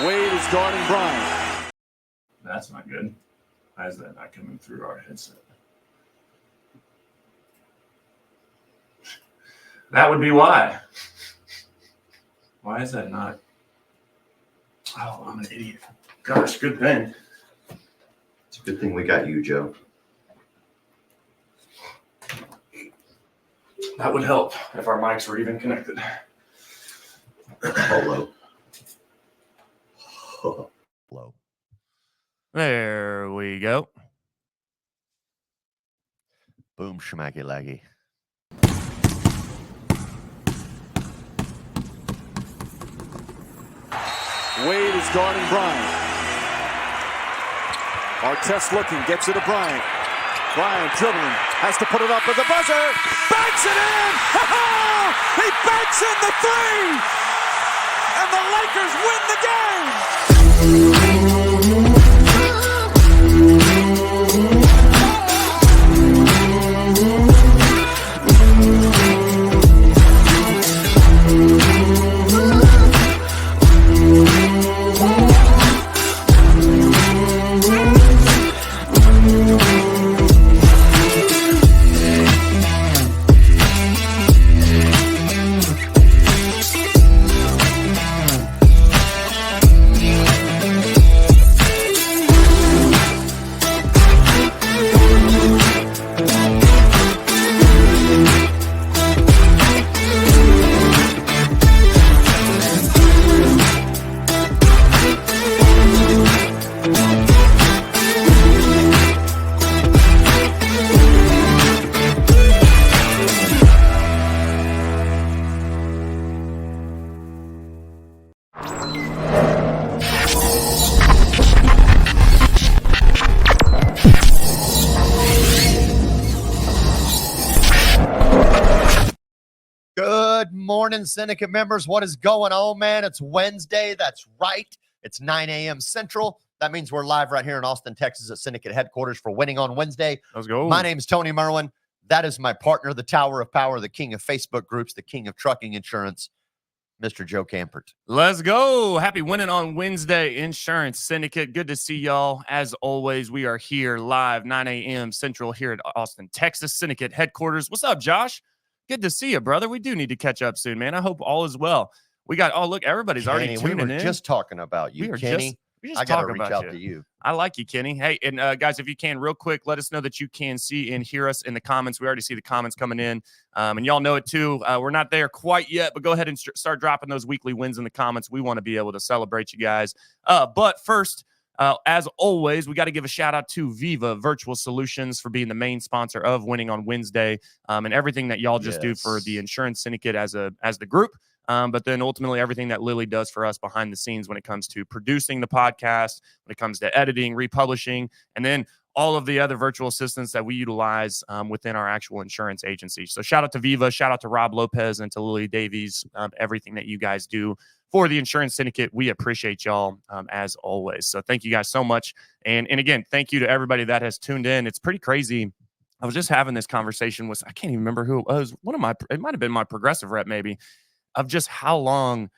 Wade is guarding Bryant. That's not good. Why is that not coming through our headset? That would be why. Why is that not? Oh, I'm an idiot. Gosh, good thing. It's a good thing we got you, Joe. That would help if our mics were even connected. Hello. Low. There we go. Boom, schmacky laggy. Wade is guarding Bryant. Artest looking, gets it to Bryant. Bryant dribbling, has to put it up with the buzzer. Banks it in! He banks in the three! And the Lakers win the game! Good morning, Syndicate members. What is going on, man? It's Wednesday. That's right. It's 9 a.m. Central. That means we're live right here in Austin, Texas at Syndicate headquarters for Winning on Wednesday. Let's go. My name is Tony Merwin. That is my partner, the Tower of Power, the king of Facebook groups, the king of trucking insurance, Mr. Joe Kampert. Let's go. Happy Winning on Wednesday, Insurance Syndicate. Good to see y'all. As always, we are here live, 9 a.m. Central here at Austin, Texas, Syndicate headquarters. What's up, Josh? Good to see you, brother. We do need to catch up soon, man. I hope all is well. We got, oh, look, everybody's Kenny, already tuning in. We were just talking about you, Kenny. I got to reach out to you. I like you, Kenny. Hey, and guys, if you can, real quick, let us know that you can see and hear us in the comments. We already see the comments coming in, and y'all know it too. We're not there quite yet, but go ahead and start dropping those weekly wins in the comments. We want to be able to celebrate you guys. But first, as always, we got to give a shout out to Viva Virtual Solutions for being the main sponsor of Winning on Wednesday, and everything that y'all just do for the Insurance Syndicate as the group. But then ultimately everything that Lily does for us behind the scenes when it comes to producing the podcast, when it comes to editing, republishing, and then all of the other virtual assistants that we utilize within our actual insurance agency. So shout out to Viva, shout out to Rob Lopez and to Lily Davies, everything that you guys do for the Insurance Syndicate. We appreciate y'all as always. So thank you guys so much. And again, thank you to everybody that has tuned in. It's pretty crazy. I was just having this conversation with, I can't even remember who it was. It might have been my progressive rep maybe, of just how long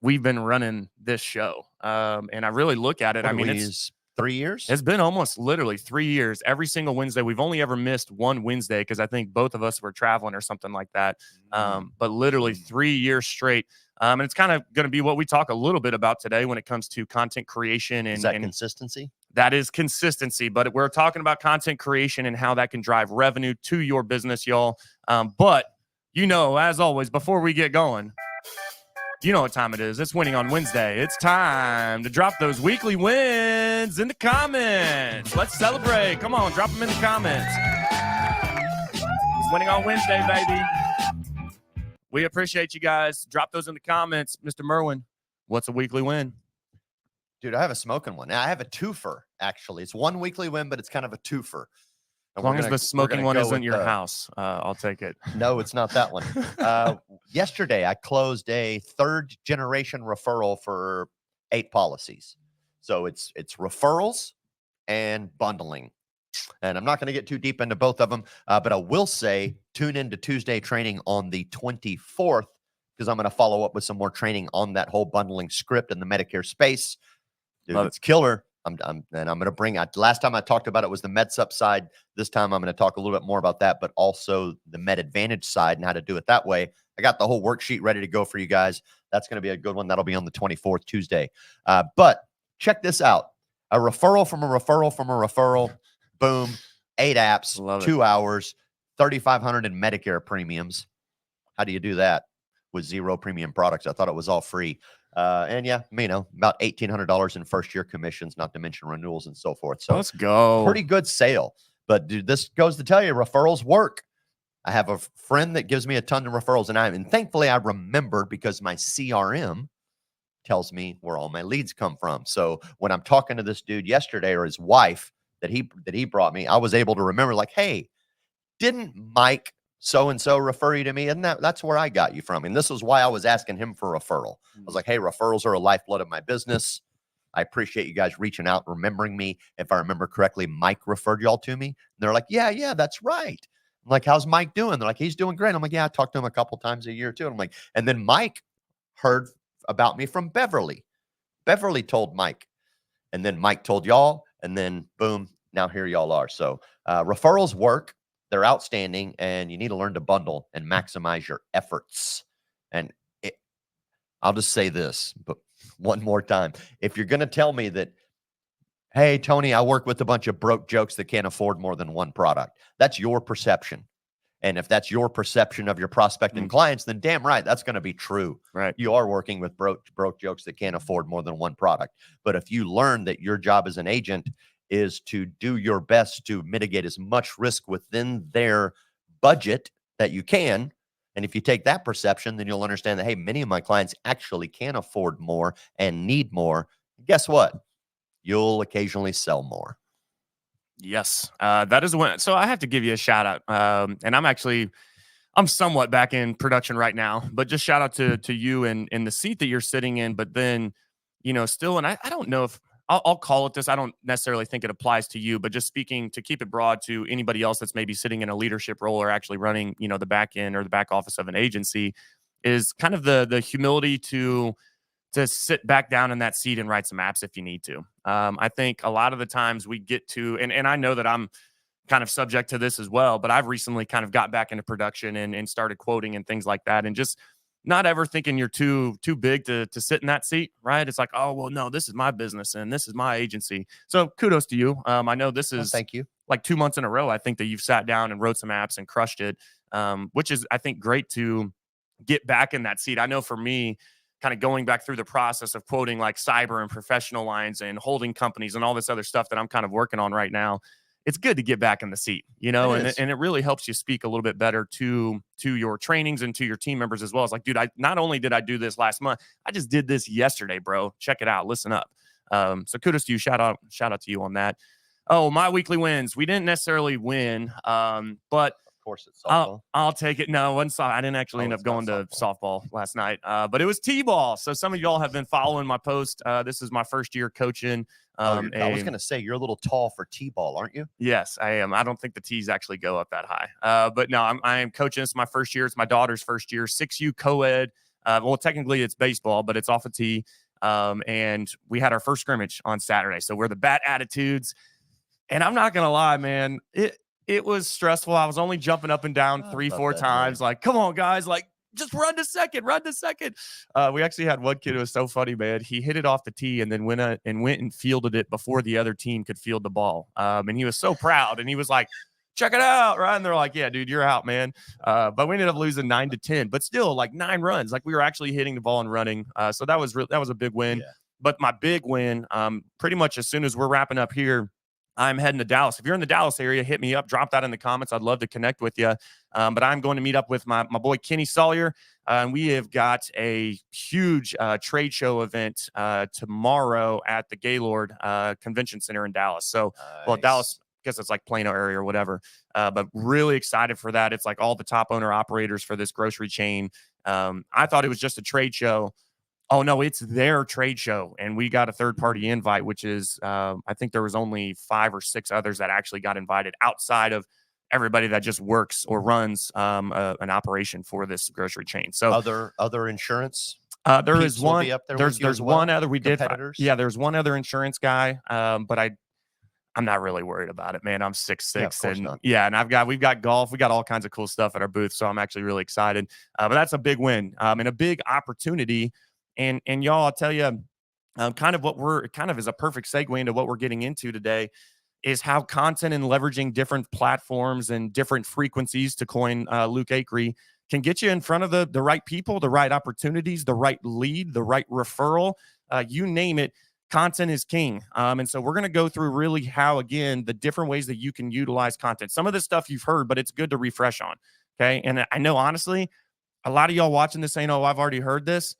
we've been running this show. And I really look at it. I mean, it's 3 years. It's been almost literally 3 years. Every single Wednesday. We've only ever missed one Wednesday because I think both of us were traveling or something like that. But literally 3 years straight. And it's kind of going to be what we talk a little bit about today when it comes to content creation. And, is that consistency? That is consistency. But we're talking about content creation and how that can drive revenue to your business, y'all. But, you know, as always, before we get going, you know what time it is. It's Winning on Wednesday. It's time to drop those weekly wins in the comments. Let's celebrate. Come on, drop them in the comments. It's Winning on Wednesday, baby. We appreciate you guys. Drop those in the comments. Mr. Merwin, what's a weekly win? Dude, I have a smoking one. I have a twofer, actually. It's one weekly win, but it's kind of a twofer. As long as the smoking one isn't your house, I'll take it. No, it's not that one. Yesterday, I closed a third-generation referral for 8 policies. So it's referrals and bundling. And I'm not going to get too deep into both of them, but I will say tune into Tuesday training on the 24th because I'm going to follow up with some more training on that whole bundling script in the Medicare space. Dude, Love it's killer. And I'm going to bring out, last time I talked about it was the MedSup side. This time I'm going to talk a little bit more about that, but also the Med Advantage side and how to do it that way. I got the whole worksheet ready to go for you guys. That's going to be a good one. That'll be on the 24th, Tuesday. But check this out. A referral from a referral from a referral. Boom. 8 apps, Love it. 2 hours, $3,500 in Medicare premiums. How do you do that with 0 premium products? I thought it was all free. And yeah, about $1,800 in first year commissions, not to mention renewals and so forth. So Let's go. pretty good sale. But dude, this goes to tell you referrals work. I have a friend that gives me a ton of referrals, and thankfully I remembered because my CRM tells me where all my leads come from. So when I'm talking to this dude yesterday, or his wife that he brought me, I was able to remember, like, hey, didn't Mike so-and-so refer you to me? And that's where I got you from. And this is why I was asking him for a referral. I was like, hey, referrals are a lifeblood of my business. I appreciate you guys reaching out, remembering me. If I remember correctly, Mike referred y'all to me. And they're like, yeah, that's right. I'm like, how's Mike doing? They're like, he's doing great. I'm like, yeah, I talk to him a couple times a year too. And I'm like, and then Mike heard about me from Beverly. Beverly told Mike, and then Mike told y'all, and then boom, now here y'all are. So referrals work. They're outstanding, and you need to learn to bundle and maximize your efforts. And I'll just say this, but one more time. If you're going to tell me that, hey, Tony, I work with a bunch of broke jokes that can't afford more than one product, that's your perception. And if that's your perception of your prospecting clients, then damn right, that's going to be true. Right. You are working with broke jokes that can't afford more than one product. But if you learn that your job as an agent is to do your best to mitigate as much risk within their budget that you can, and if you take that perception, then you'll understand that, hey, many of my clients actually can afford more and need more. Guess what? You'll occasionally sell more. Yes, that is one. So I have to give you a shout out. And I'm somewhat back in production right now, but just shout out to you and the seat that you're sitting in. But then, still, and I don't know if I'll call it this. I don't necessarily think it applies to you, but just speaking to keep it broad to anybody else that's maybe sitting in a leadership role or actually running, the back end or the back office of an agency, is kind of the humility to sit back down in that seat and write some apps if you need to. I think a lot of the times we get to, and I know that I'm kind of subject to this as well, but I've recently kind of got back into production and started quoting and things like that. And just not ever thinking you're too big to sit in that seat, right? It's like, oh, well, no, this is my business and this is my agency. So kudos to you. I know this is thank you. Like 2 months in a row, I think that you've sat down and wrote some apps and crushed it, which is, I think, great to get back in that seat. I know for me, kind of going back through the process of quoting like cyber and professional lines and holding companies and all this other stuff that I'm kind of working on right now, it's good to get back in the seat, and it really helps you speak a little bit better to your trainings and to your team members as well. It's like, dude, not only did I do this last month, I just did this yesterday, bro. Check it out. Listen up. So kudos to you. Shout out to you on that. Oh, my weekly wins. We didn't necessarily win, but of course it's softball. I'll take it. No, it wasn't I didn't actually end up going to softball last night, but it was T-ball. So some of y'all have been following my post. This is my first year coaching. I was going to say, you're a little tall for T-ball, aren't you? Yes, I am. I don't think the T's actually go up that high. But no, I am coaching. It's my first year. It's my daughter's first year. 6U co-ed. Well, technically it's baseball, but it's off a tee. And we had our first scrimmage on Saturday. So we're the Bat Attitudes. And I'm not going to lie, man. It was stressful. I was only jumping up and down 3-4 times. Like, come on, guys. Like, just run to second. We actually had one kid who was so funny, man. He hit it off the tee and then went and fielded it before the other team could field the ball. And he was so proud. And he was like, check it out, right? And they're like, yeah, dude, you're out, man. But we ended up losing 9-10. But still, like 9 runs. Like we were actually hitting the ball and running. So that was a big win. Yeah. But my big win, pretty much as soon as we're wrapping up here, I'm heading to Dallas. If you're in the Dallas area, hit me up. Drop that in the comments. I'd love to connect with you. But I'm going to meet up with my boy Kenny Sawyer. And we have got a huge trade show event tomorrow at the Gaylord Convention Center in Dallas. So, Well, Dallas, I guess it's like Plano area or whatever. But really excited for that. It's like all the top owner operators for this grocery chain. I thought it was just a trade show. Oh, no, it's their trade show. And we got a third-party invite, which is, I think there was only 5 or 6 others that actually got invited outside of everybody that just works or runs an operation for this grocery chain. So other insurance. there is Peeps will one. be up there There's with you as one well? other we did. Competitors? Yeah, there's one other insurance guy, but I'm not really worried about it, man. I'm 6'6", Yeah, of course and not. yeah, and we've got golf, we got all kinds of cool stuff at our booth, so I'm actually really excited. But that's a big win and a big opportunity. And y'all, I'll tell you, kind of is a perfect segue into what we're getting into today. Is how content and leveraging different platforms and different frequencies, to coin Luke Acree, can get you in front of the right people, the right opportunities, the right lead, the right referral, you name it. Content is king. And so we're going to go through really how, again, the different ways that you can utilize content. Some of this stuff you've heard, but it's good to refresh on. Okay. And I know, honestly, a lot of y'all watching this saying, oh, I've already heard this.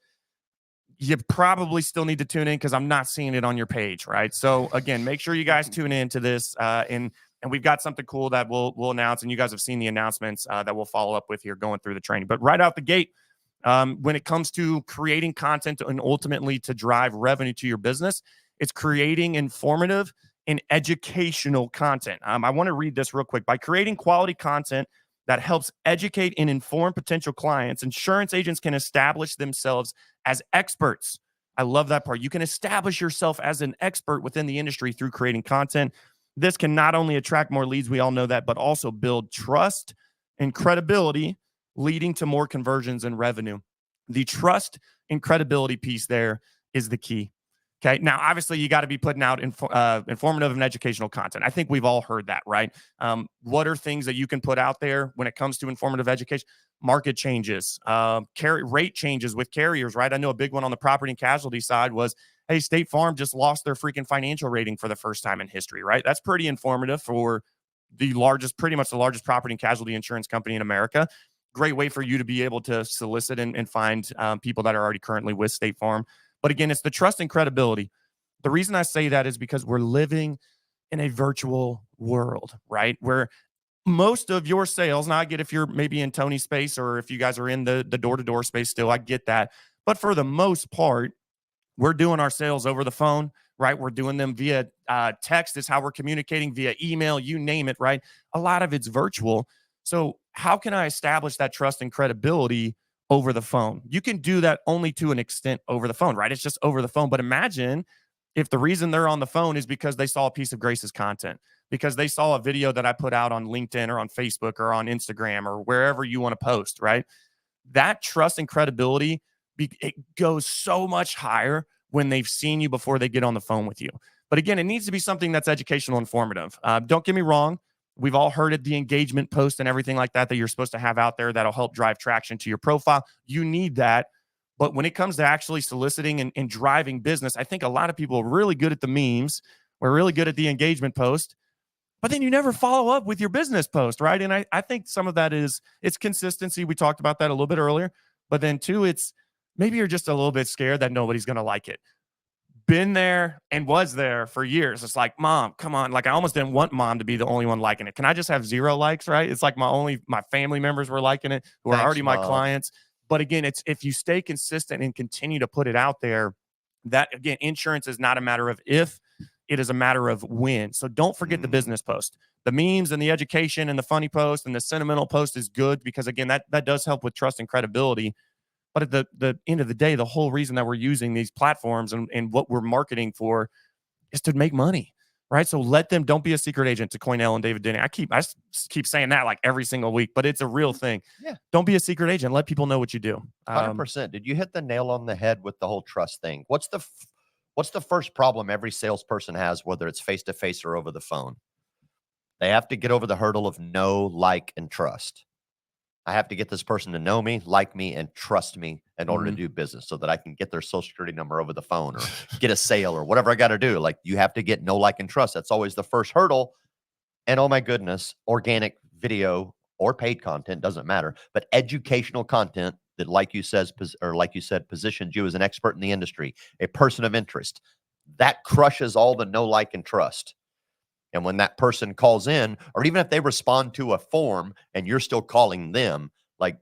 You probably still need to tune in because I'm not seeing it on your page, right? So again, make sure you guys tune in to this, and we've got something cool that we'll announce, and you guys have seen the announcements that we'll follow up with here going through the training. But right out the gate, when it comes to creating content and ultimately to drive revenue to your business, it's creating informative and educational content. I want to read this real quick. By creating quality content that helps educate and inform potential clients, insurance agents can establish themselves as experts. I love that part. You can establish yourself as an expert within the industry through creating content. This can not only attract more leads, we all know that, but also build trust and credibility, leading to more conversions and revenue. The trust and credibility piece there is the key. Okay. Now, obviously, you got to be putting out informative and educational content. I think we've all heard that, right? What are things that you can put out there when it comes to informative education? Market changes, rate changes with carriers, right? I know a big one on the property and casualty side was, hey, State Farm just lost their freaking financial rating for the first time in history, right? That's pretty informative for pretty much the largest property and casualty insurance company in America. Great way for you to be able to solicit and find people that are already currently with State Farm. But again, it's the trust and credibility. The reason I say that is because we're living in a virtual world, right? Where most of your sales, now I get if you're maybe in Tony's space or if you guys are in the door-to-door space still, I get that. But for the most part, we're doing our sales over the phone, right? We're doing them via text is how we're communicating, via email, you name it, right? A lot of it's virtual. So how can I establish that trust and credibility over the phone? You can do that only to an extent over the phone, right? It's just over the phone. But imagine if the reason they're on the phone is because they saw a piece of Grace's content, because they saw a video that I put out on LinkedIn or on Facebook or on Instagram or wherever you want to post, right? That trust and credibility, it goes so much higher when they've seen you before they get on the phone with you. But again, it needs to be something that's educational, informative. Don't get me wrong. We've all heard it, the engagement post and everything like that you're supposed to have out there that'll help drive traction to your profile. You need that. But when it comes to actually soliciting and driving business, I think a lot of people are really good at the memes. We're really good at the engagement post, but then you never follow up with your business post, right? And I think some of that it's consistency. We talked about that a little bit earlier. But then two, it's maybe you're just a little bit scared that nobody's going to like it. Been there and was there for years. It's like, Mom, come on. Like, I almost didn't want Mom to be the only one liking it. Can I just have 0 likes, right? It's like my family members were liking it, who are already my clients. But again, it's if you stay consistent and continue to put it out there, that again, insurance is not a matter of if, it is a matter of when. So don't forget the business post. The memes and the education and the funny post and the sentimental post is good because again, that does help with trust and credibility. But at the end of the day, the whole reason that we're using these platforms and what we're marketing for is to make money, right? So don't be a secret agent, to coin Ellen David Denny. I keep saying that like every single week, but it's a real thing. Yeah. Don't be a secret agent. Let people know what you do. 100%. Did you hit the nail on the head with the whole trust thing? What's the first problem every salesperson has, whether it's face-to-face or over the phone? They have to get over the hurdle of know, like, and trust. I have to get this person to know me, like me, and trust me in order to do business so that I can get their social security number over the phone or get a sale or whatever I got to do. Like, you have to get know, like, and trust. That's always the first hurdle. And oh my goodness, organic video or paid content, doesn't matter, but educational content that, like you said, positions you as an expert in the industry, a person of interest, that crushes all the know, like, and trust. And when that person calls in, or even if they respond to a form and you're still calling them, like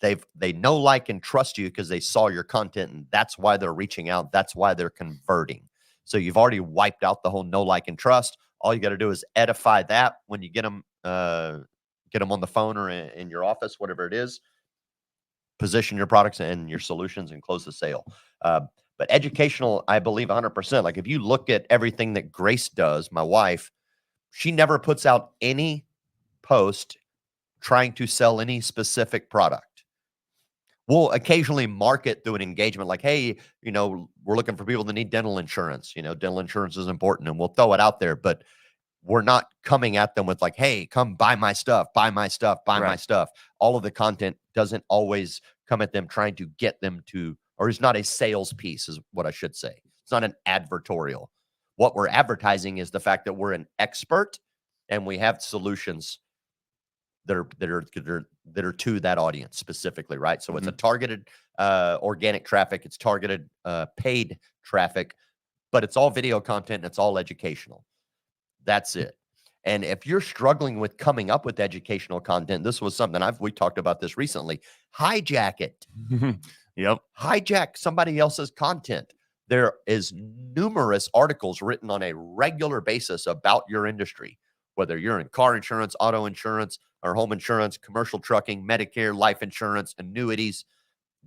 they know, like, and trust you because they saw your content, and that's why they're reaching out. That's why they're converting. So you've already wiped out the whole know, like, and trust. All you got to do is edify that when you get them get them on the phone or in your office, whatever it is, position your products and your solutions and close the sale. But educational, I believe 100%. Like if you look at everything that Grace does, my wife, she never puts out any post trying to sell any specific product. We'll occasionally market through an engagement like, hey, we're looking for people that need dental insurance. Dental insurance is important, and we'll throw it out there. But we're not coming at them with like, hey, come buy my stuff, buy my stuff, buy my stuff. All of the content doesn't always come at them trying to get them to, or it's not a sales piece is what I should say. It's not an advertorial. What we're advertising is the fact that we're an expert and we have solutions that are to that audience specifically, right? So it's a targeted organic traffic, it's targeted paid traffic, but it's all video content and it's all educational. That's it. And if you're struggling with coming up with educational content, this was something we talked about this recently. Hijack it. Yep. Hijack somebody else's content. There is numerous articles written on a regular basis about your industry, whether you're in car insurance, auto insurance, or home insurance, commercial trucking, Medicare, life insurance, annuities.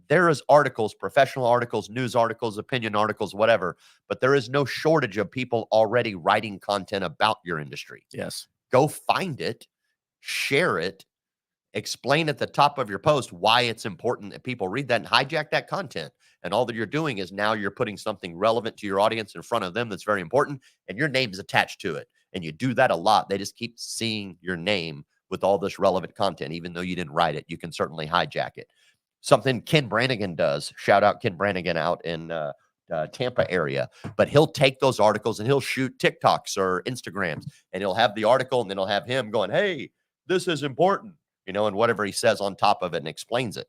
There is articles, professional articles, news articles, opinion articles, whatever, but there is no shortage of people already writing content about your industry. Yes. Go find it, share it, explain at the top of your post why it's important that people read that and hijack that content. And all that you're doing is now you're putting something relevant to your audience in front of them that's very important, and your name is attached to it. And you do that a lot. They just keep seeing your name with all this relevant content, even though you didn't write it. You can certainly hijack it. Something Ken Brannigan does. Shout out Ken Brannigan out in Tampa area. But he'll take those articles and he'll shoot TikToks or Instagrams, and he'll have the article, and then he'll have him going, hey, this is important, and whatever he says on top of it and explains it.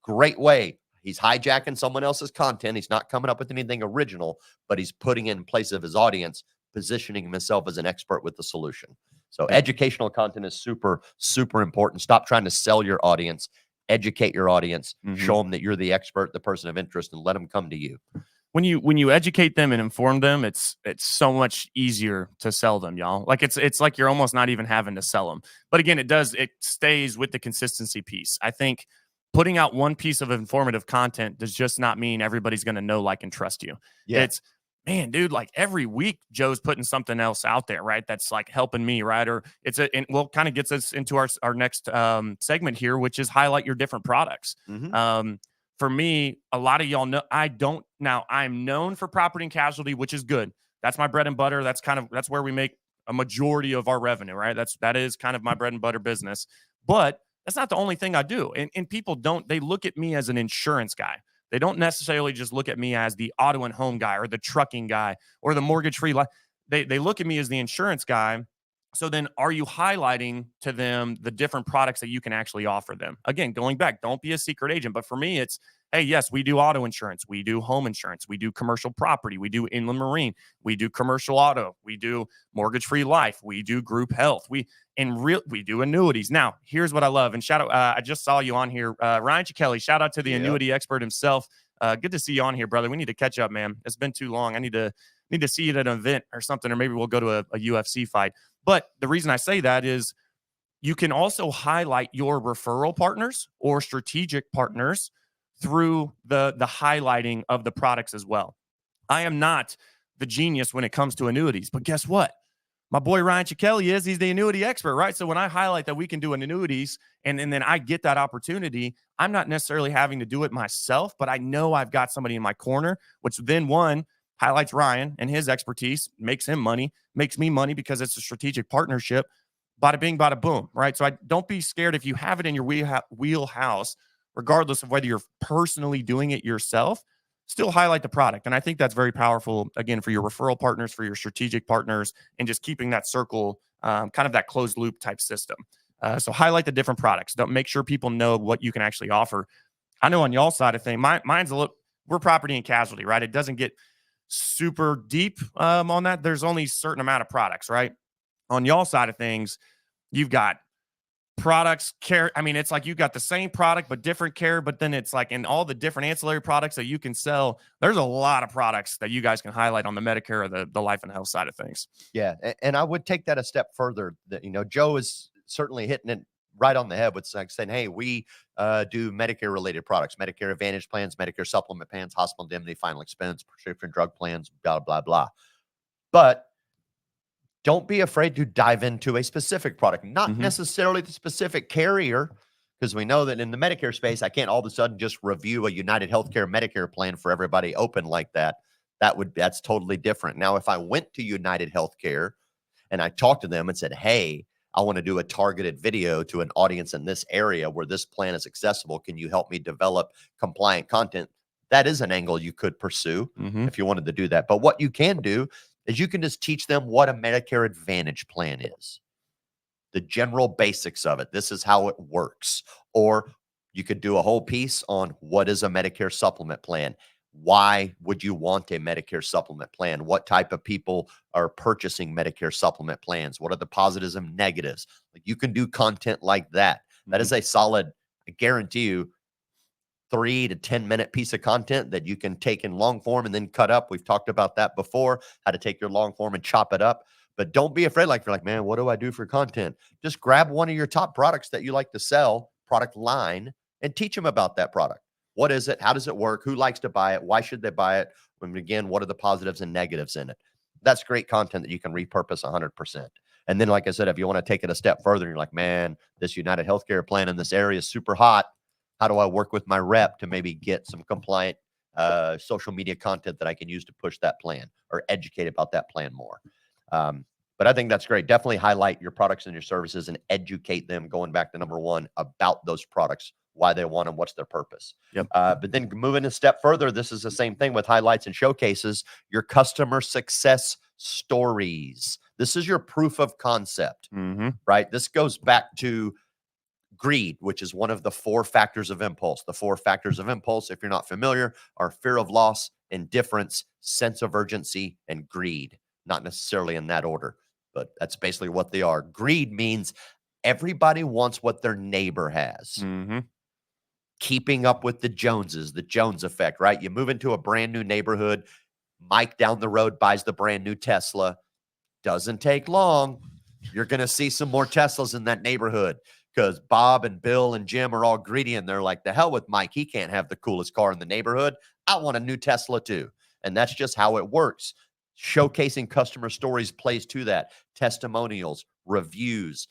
Great way. He's hijacking someone else's content. He's not coming up with anything original, but he's putting it in place of his audience, positioning himself as an expert with the solution. So educational content is super, super important. Stop trying to sell your audience. Educate your audience, show them that you're the expert, the person of interest, and let them come to you. When you educate them and inform them, it's so much easier to sell them, y'all. Like it's like you're almost not even having to sell them. But again, it stays with the consistency piece. I think putting out one piece of informative content does just not mean everybody's going to know, like, and trust you. Yeah. It's, man, dude, like every week Joe's putting something else out there, right? That's like helping me, right? Or kind of gets us into our next segment here, which is highlight your different products. For me, a lot of y'all know I'm known for property and casualty, which is good. That's my bread and butter. That's where we make a majority of our revenue, right? That is kind of my bread and butter business. But that's not the only thing I do. And people they look at me as an insurance guy. They don't necessarily just look at me as the auto and home guy or the trucking guy or the mortgage-free life. They look at me as the insurance guy. So then are you highlighting to them the different products that you can actually offer them? Again, going back, don't be a secret agent. But for me, it's, hey, yes, we do auto insurance. We do home insurance. We do commercial property. We do inland marine. We do commercial auto. We do mortgage-free life. We do group health. We do annuities. Now, here's what I love. And shout out, I just saw you on here. Ryan Chickelli, shout out to the annuity expert himself. Good to see you on here, brother. We need to catch up, man. It's been too long. I need to see you at an event or something, or maybe we'll go to a UFC fight. But the reason I say that is you can also highlight your referral partners or strategic partners through the highlighting of the products as well. I am not the genius when it comes to annuities, but guess what? My boy Ryan Chickelli he's the annuity expert, right? So when I highlight that we can do annuities and then I get that opportunity, I'm not necessarily having to do it myself, but I know I've got somebody in my corner, which then one highlights Ryan and his expertise, makes him money, makes me money because it's a strategic partnership. Bada bing, bada boom, right? So don't be scared if you have it in your wheelhouse, regardless of whether you're personally doing it yourself, still highlight the product. And I think that's very powerful, again, for your referral partners, for your strategic partners, and just keeping that circle, kind of that closed loop type system. So highlight the different products. Don't make sure people know what you can actually offer. I know on y'all side of things, mine's we're property and casualty, right? It doesn't get super deep on that. There's only a certain amount of products, right? On y'all side of things, you've got products, care. I mean, it's like you got the same product, but different care, but then it's like in all the different ancillary products that you can sell, there's a lot of products that you guys can highlight on the Medicare or the life and health side of things. Yeah. And I would take that a step further that, Joe is certainly hitting it right on the head with saying, hey, we do Medicare related products, Medicare Advantage plans, Medicare supplement plans, hospital indemnity, final expense, prescription drug plans, blah, blah, blah. But don't be afraid to dive into a specific product, not necessarily the specific carrier, because we know that in the Medicare space, I can't all of a sudden just review a United Healthcare Medicare plan for everybody open like that. That's totally different. Now, if I went to United Healthcare and I talked to them and said, hey, I want to do a targeted video to an audience in this area where this plan is accessible. Can you help me develop compliant content? That is an angle you could pursue if you wanted to do that. But what you can do is you can just teach them what a Medicare Advantage plan is, the general basics of it. This is how it works. Or you could do a whole piece on what is a Medicare supplement plan. Why would you want a Medicare supplement plan? What type of people are purchasing Medicare supplement plans? What are the positives and negatives? Like, you can do content like that. That is a solid, I guarantee you, 3 to 10 minute piece of content that you can take in long form and then cut up. We've talked about that before, how to take your long form and chop it up. But don't be afraid. Like, you're like, man, what do I do for content? Just grab one of your top products that you like to sell, product line, and teach them about that product. What is it? How does it work? Who likes to buy it? Why should they buy it? And again, what are the positives and negatives in it? That's great content that you can repurpose 100%. And then, like I said, if you want to take it a step further, and you're like, man, this United Healthcare plan in this area is super hot. How do I work with my rep to maybe get some compliant social media content that I can use to push that plan or educate about that plan more? But I think that's great. Definitely highlight your products and your services and educate them, going back to number one, about those products, why they want them, what's their purpose. But then moving a step further, this is the same thing with highlights and showcases, your customer success stories. This is your proof of concept, right? This goes back to greed, which is one of the 4 factors of impulse. The 4 factors of impulse, if you're not familiar, are fear of loss, indifference, sense of urgency, and greed. Not necessarily in that order, but that's basically what they are. Greed means everybody wants what their neighbor has. Keeping up with the Joneses, the Jones effect, right? You move into a brand new neighborhood. Mike down the road buys the brand new Tesla. Doesn't take long. You're going to see some more Teslas in that neighborhood, because Bob and Bill and Jim are all greedy, and they're like, the hell with Mike. He can't have the coolest car in the neighborhood. I want a new Tesla too. And that's just how it works. Showcasing customer stories plays to that. Testimonials, reviews,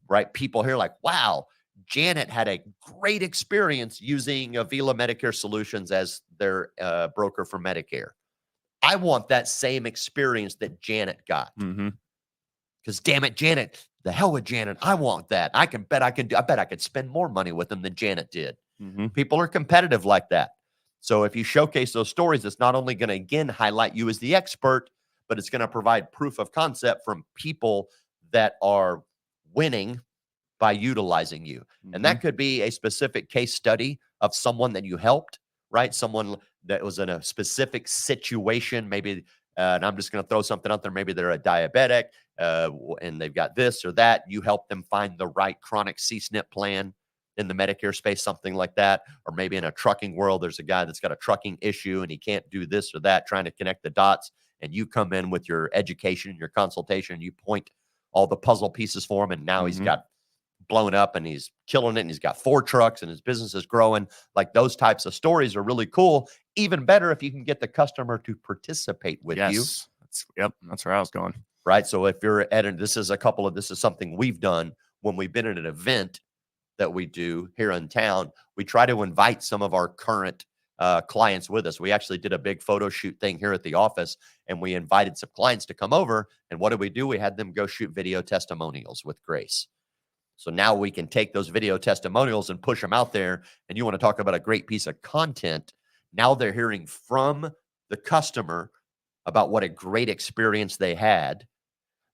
right? People here like, wow, Janet had a great experience using Avila Medicare Solutions as their broker for Medicare. I want that same experience that Janet got. Because damn it, Janet, the hell with Janet. I want that. I bet I could spend more money with them than Janet did. People are competitive like that. So if you showcase those stories, it's not only going to, again, highlight you as the expert, but it's going to provide proof of concept from people that are winning by utilizing you. And that could be a specific case study of someone that you helped, right? Someone that was in a specific situation, maybe, and I'm just going to throw something out there. Maybe they're a diabetic and they've got this or that. You help them find the right chronic C-SNP plan in the Medicare space, something like that. Or maybe in a trucking world, there's a guy that's got a trucking issue and he can't do this or that, trying to connect the dots. And you come in with your education, your consultation, you point all the puzzle pieces for him. And now he's got blown up and he's killing it. And he's got 4 trucks and his business is growing. Like, those types of stories are really cool. Even better if you can get the customer to participate with you. That's where I was going. Right. So if you're at this is something we've done when we've been at an event that we do here in town. We try to invite some of our current clients with us. We actually did a big photo shoot thing here at the office, and we invited some clients to come over. And what did we do? We had them go shoot video testimonials with Grace. So now we can take those video testimonials and push them out there. And you want to talk about a great piece of content. Now they're hearing from the customer about what a great experience they had.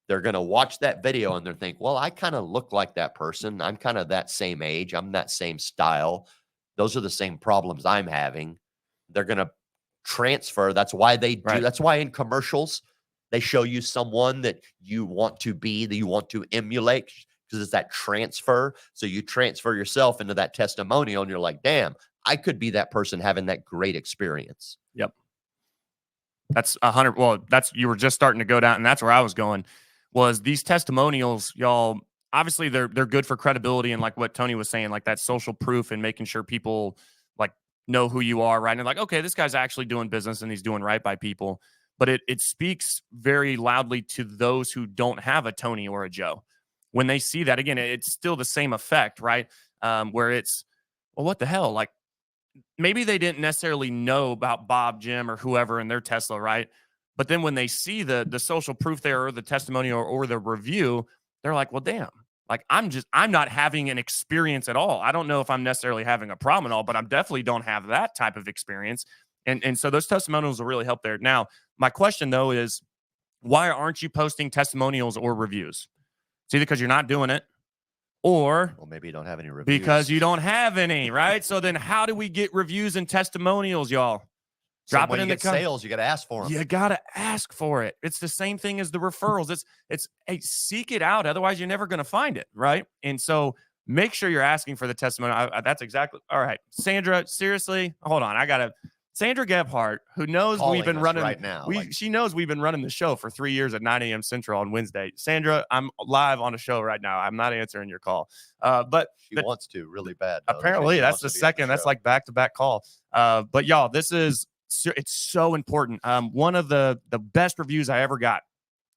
They're going to watch that video and they're think, well, I kind of look like that person. I'm kind of that same age. I'm that same style. Those are the same problems I'm having. They're going to transfer. That's why they do. Right. That's why in commercials, they show you someone that you want to be, that you want to emulate, because it's that transfer. So you transfer yourself into that testimonial and you're like, damn, I could be that person having that great experience. Yep. That's 100. Well, you were just starting to go down, and that's where I was going. Was these testimonials, y'all, obviously they're good for credibility and like what Tony was saying, like that social proof and making sure people like know who you are, right? And like, okay, this guy's actually doing business and he's doing right by people. But it speaks very loudly to those who don't have a Tony or a Joe. When they see that, again, it's still the same effect, right? Where it's, well, what the hell? Like maybe they didn't necessarily know about Bob, Jim, or whoever in their Tesla, right? But then when they see the social proof there or the testimony or the review, they're like, well, damn. Like I'm not having an experience at all. I don't know if I'm necessarily having a problem at all, but I definitely don't have that type of experience. And so those testimonials will really help there. Now, my question though is, why aren't you posting testimonials or reviews? It's either because you're not doing it, or Well, maybe you don't have any reviews. because you don't have any, right? So then how do we get reviews and testimonials, y'all? Drop it in the sales. You got to ask for them. You got to ask for it. It's the same thing as the referrals. It's hey, seek it out. Otherwise, you're never going to find it, right? And so make sure you're asking for the testimony. That's exactly all right. Sandra, seriously, hold on. Sandra Gebhardt, who knows we've been running right now. She knows we've been running the show for 3 years at 9 a.m. Central on Wednesday. Sandra, I'm live on a show right now. I'm not answering your call. But she wants to really bad. Apparently, that's the second. That's like back-to-back call. But y'all, it's so important. One of the best reviews I ever got.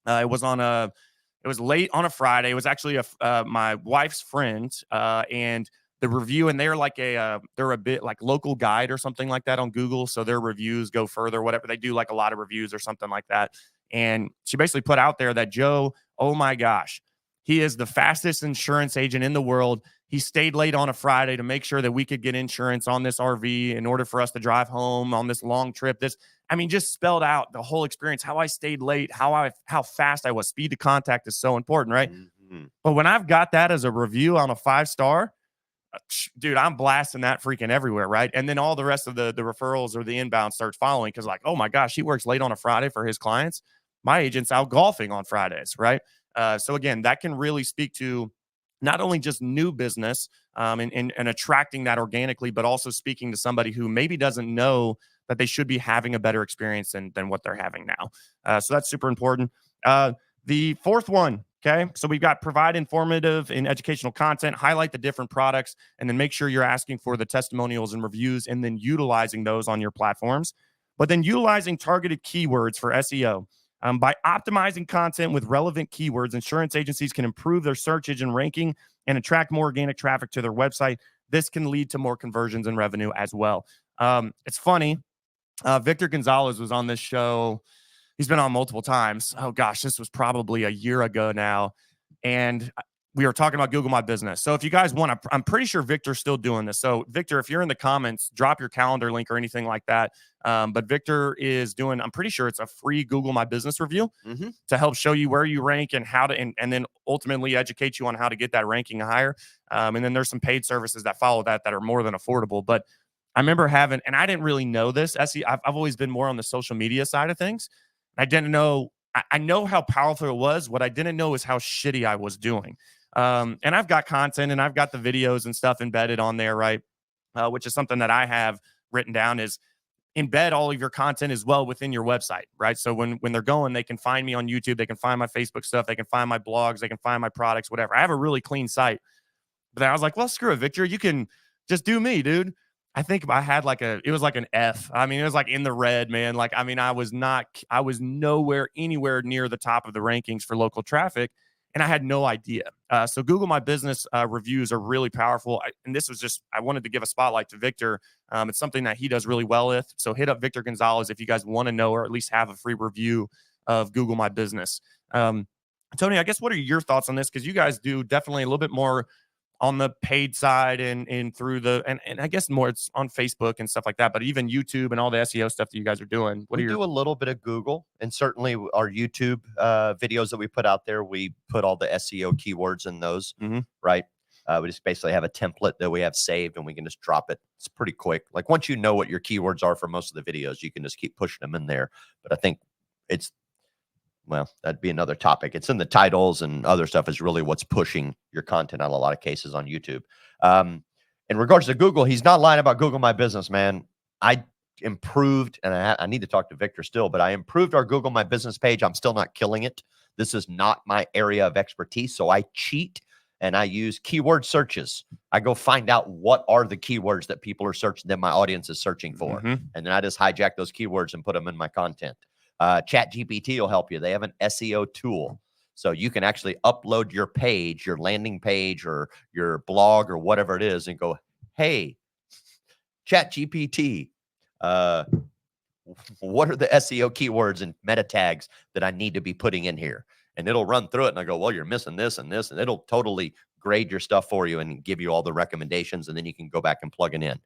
It was late on a Friday. It was actually my wife's friend, and the review, and they're a bit like local guide or something like that on Google. So their reviews go further, whatever. They do like a lot of reviews or something like that. And she basically put out there that Joe, oh my gosh, he is the fastest insurance agent in the world. He stayed late on a Friday to make sure that we could get insurance on this RV in order for us to drive home on this long trip. Just spelled out the whole experience, how I stayed late, how fast I was. Speed to contact is so important, right? Mm-hmm. But when I've got that as a review on a 5-star, dude, I'm blasting that freaking everywhere, right? And then all the rest of the referrals or the inbound starts following because like, oh my gosh, he works late on a Friday for his clients. My agent's out golfing on Fridays, right? So again, that can really speak to not only just new business and attracting that organically, but also speaking to somebody who maybe doesn't know that they should be having a better experience than what they're having now. So that's super important. The fourth one, okay? So we've got provide informative and educational content, highlight the different products, and then make sure you're asking for the testimonials and reviews and then utilizing those on your platforms. But then utilizing targeted keywords for SEO. By optimizing content with relevant keywords, insurance agencies can improve their search engine ranking and attract more organic traffic to their website. This can lead to more conversions and revenue as well. It's funny. Victor Gonzalez was on this show. He's been on multiple times. Oh, gosh, this was probably a year ago now. And we were talking about Google My Business. So if you guys want to, I'm pretty sure Victor's still doing this. So Victor, if you're in the comments, drop your calendar link or anything like that. But Victor is doing, I'm pretty sure it's a free Google My Business review to help show you where you rank and how to, and then ultimately educate you on how to get that ranking higher. And then there's some paid services that follow that are more than affordable. But I remember having, and I didn't really know this. I've always been more on the social media side of things. I didn't know, I know how powerful it was. What I didn't know is how shitty I was doing. And I've got content and I've got the videos and stuff embedded on there, right? Which is something that I have written down is embed all of your content as well within your website, right? So when they're going, they can find me on YouTube, they can find my Facebook stuff, they can find my blogs, they can find my products, whatever. I have a really clean site. But then I was like, well, screw it, Victor. You can just do me, dude. I think I had it was like an F. I mean, it was like in the red, man. Like, I mean, I was nowhere, anywhere near the top of the rankings for local traffic. And I had no idea. So Google My Business reviews are really powerful. And this was just, I wanted to give a spotlight to Victor. It's something that he does really well with. So hit up Victor Gonzalez if you guys want to know or at least have a free review of Google My Business. Tony, I guess what are your thoughts on this? Because you guys do definitely a little bit more on the paid side and through and I guess more it's on Facebook and stuff like that, but even YouTube and all the SEO stuff that you guys are doing. We do a little bit of Google, and certainly our YouTube videos that we put out there, we put all the SEO keywords in those, right? We just basically have a template that we have saved and we can just drop it. It's pretty quick. Like once you know what your keywords are for most of the videos, you can just keep pushing them in there. But I think well, that'd be another topic. It's in the titles and other stuff is really what's pushing your content on a lot of cases on YouTube. In regards to Google, he's not lying about Google My Business, man. I improved, and I need to talk to Victor still, but I improved our Google My Business page. I'm still not killing it. This is not my area of expertise, so I cheat and I use keyword searches. I go find out what are the keywords that people are searching, that my audience is searching for. Mm-hmm. And then I just hijack those keywords and put them in my content. ChatGPT will help you. They have an SEO tool. So you can actually upload your page, your landing page, or your blog, or whatever it is, and go, hey, ChatGPT, what are the SEO keywords and meta tags that I need to be putting in here? And it'll run through it. And I go, well, you're missing this and this. And it'll totally grade your stuff for you and give you all the recommendations. And then you can go back and plug it in.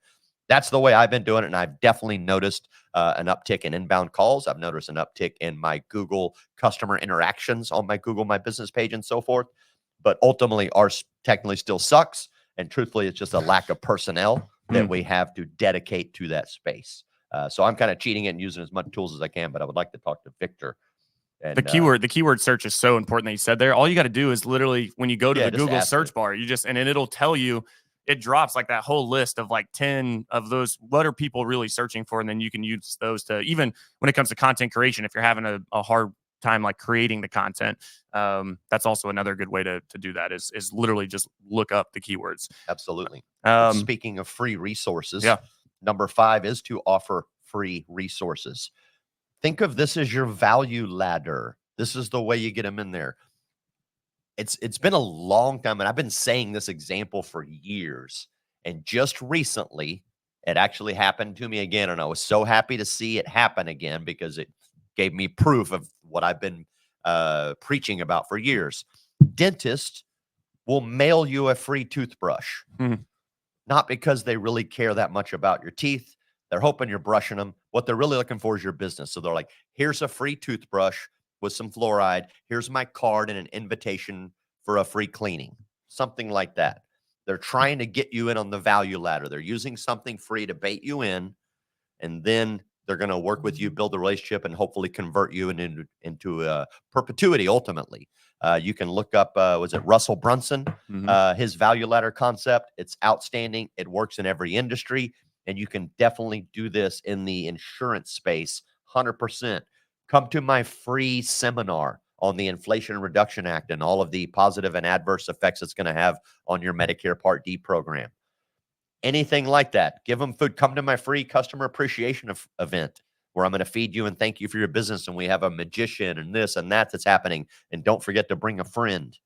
That's the way I've been doing it. And I've definitely noticed an uptick in inbound calls. I've noticed an uptick in my Google customer interactions on my Google My Business page and so forth. But ultimately, ours technically still sucks. And truthfully, it's just a lack of personnel that we have to dedicate to that space. So I'm kind of cheating it and using as much tools as I can, but I would like to talk to Victor. And, the keyword search is so important that you said there. All you got to do is literally, when you go to the Google search bar, and then it'll tell you, it drops like that whole list of like 10 of those. What are people really searching for? And then you can use those to, even when it comes to content creation, if you're having a hard time like creating the content, that's also another good way to do that is literally just look up the keywords. Absolutely. Speaking of free resources, number 5 is to offer free resources. Think of this as your value ladder. This is the way you get them in there. It's been a long time, and I've been saying this example for years. And just recently, it actually happened to me again. And I was so happy to see it happen again because it gave me proof of what I've been preaching about for years. Dentists will mail you a free toothbrush. Not because they really care that much about your teeth. They're hoping you're brushing them. What they're really looking for is your business. So they're like, here's a free toothbrush with some fluoride. Here's my card and an invitation for a free cleaning. Something like that. They're trying to get you in on the value ladder. They're using something free to bait you in, and then they're going to work with you, build a relationship, and hopefully convert you into perpetuity ultimately. You can look up, was it Russell Brunson? His value ladder concept. It's outstanding. It works in every industry. And you can definitely do this in the insurance space, 100%. Come to my free seminar on the Inflation Reduction Act and all of the positive and adverse effects it's going to have on your Medicare Part D program. Anything like that, give them food. Come to my free customer appreciation event where I'm going to feed you and thank you for your business. And we have a magician and this and that's happening. And don't forget to bring a friend.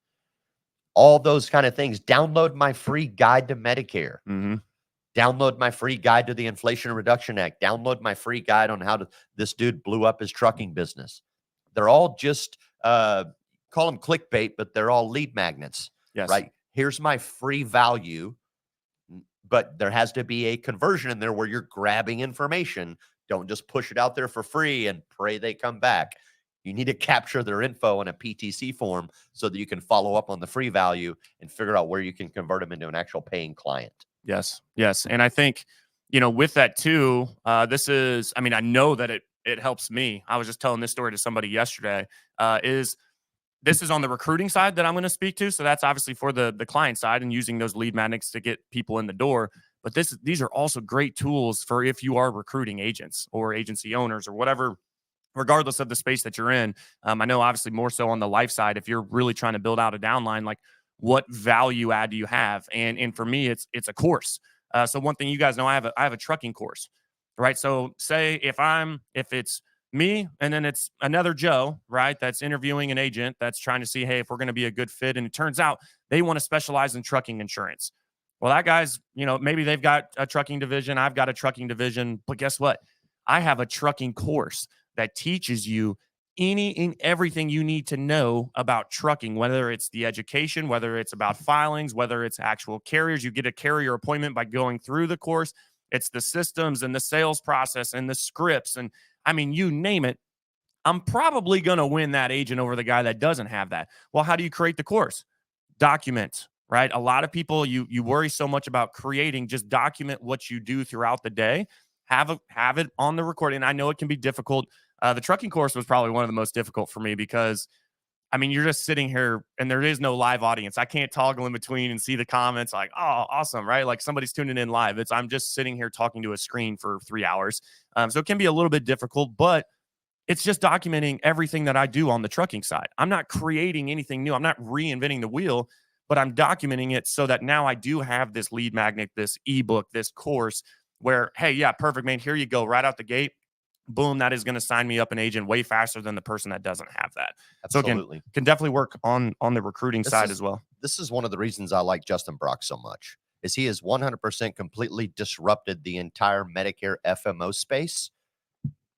All those kind of things. Download my free guide to Medicare. Download my free guide to the Inflation Reduction Act. Download my free guide on how this dude blew up his trucking business. They're all just, call them clickbait, but they're all lead magnets. Right? Here's my free value, but there has to be a conversion in there where you're grabbing information. Don't just push it out there for free and pray they come back. You need to capture their info in a PTC form so that you can follow up on the free value and figure out where you can convert them into an actual paying client. Yes. And I think, with that too, this is, I know that it helps me. I was just telling this story to somebody yesterday, this is on the recruiting side that I'm going to speak to. So that's obviously for the client side and using those lead magnets to get people in the door. But these are also great tools for if you are recruiting agents or agency owners or whatever, regardless of the space that you're in. I know obviously more so on the life side, if you're really trying to build out a downline, like what value add do you have? And for me, it's a course. So one thing you guys know, I have a trucking course, right? So say if it's me and then it's another Joe, right, that's interviewing an agent that's trying to see, hey, if we're going to be a good fit. And it turns out they want to specialize in trucking insurance. Well, that guy's, maybe they've got a trucking division. I've got a trucking division. But guess what? I have a trucking course that teaches you any and everything you need to know about trucking, whether it's the education, whether it's about filings, whether it's actual carriers. You get a carrier appointment by going through the course. It's the systems and the sales process and the scripts. And you name it. I'm probably going to win that agent over the guy that doesn't have that. Well, how do you create the course? Document, right? A lot of people, you worry so much about creating, just document what you do throughout the day. Have it on the recording. I know it can be difficult. The trucking course was probably one of the most difficult for me because, you're just sitting here and there is no live audience. I can't toggle in between and see the comments like, oh, awesome, right? Like somebody's tuning in live. I'm just sitting here talking to a screen for 3 hours. So it can be a little bit difficult, but it's just documenting everything that I do on the trucking side. I'm not creating anything new. I'm not reinventing the wheel, but I'm documenting it so that now I do have this lead magnet, this ebook, this course where, hey, yeah, perfect, man. Here you go, right out the gate. Boom, that is going to sign me up an agent way faster than the person that doesn't have that. Absolutely. So again, can definitely work on the recruiting side as well. This is one of the reasons I like Justin Brock so much, is he has 100% completely disrupted the entire Medicare FMO space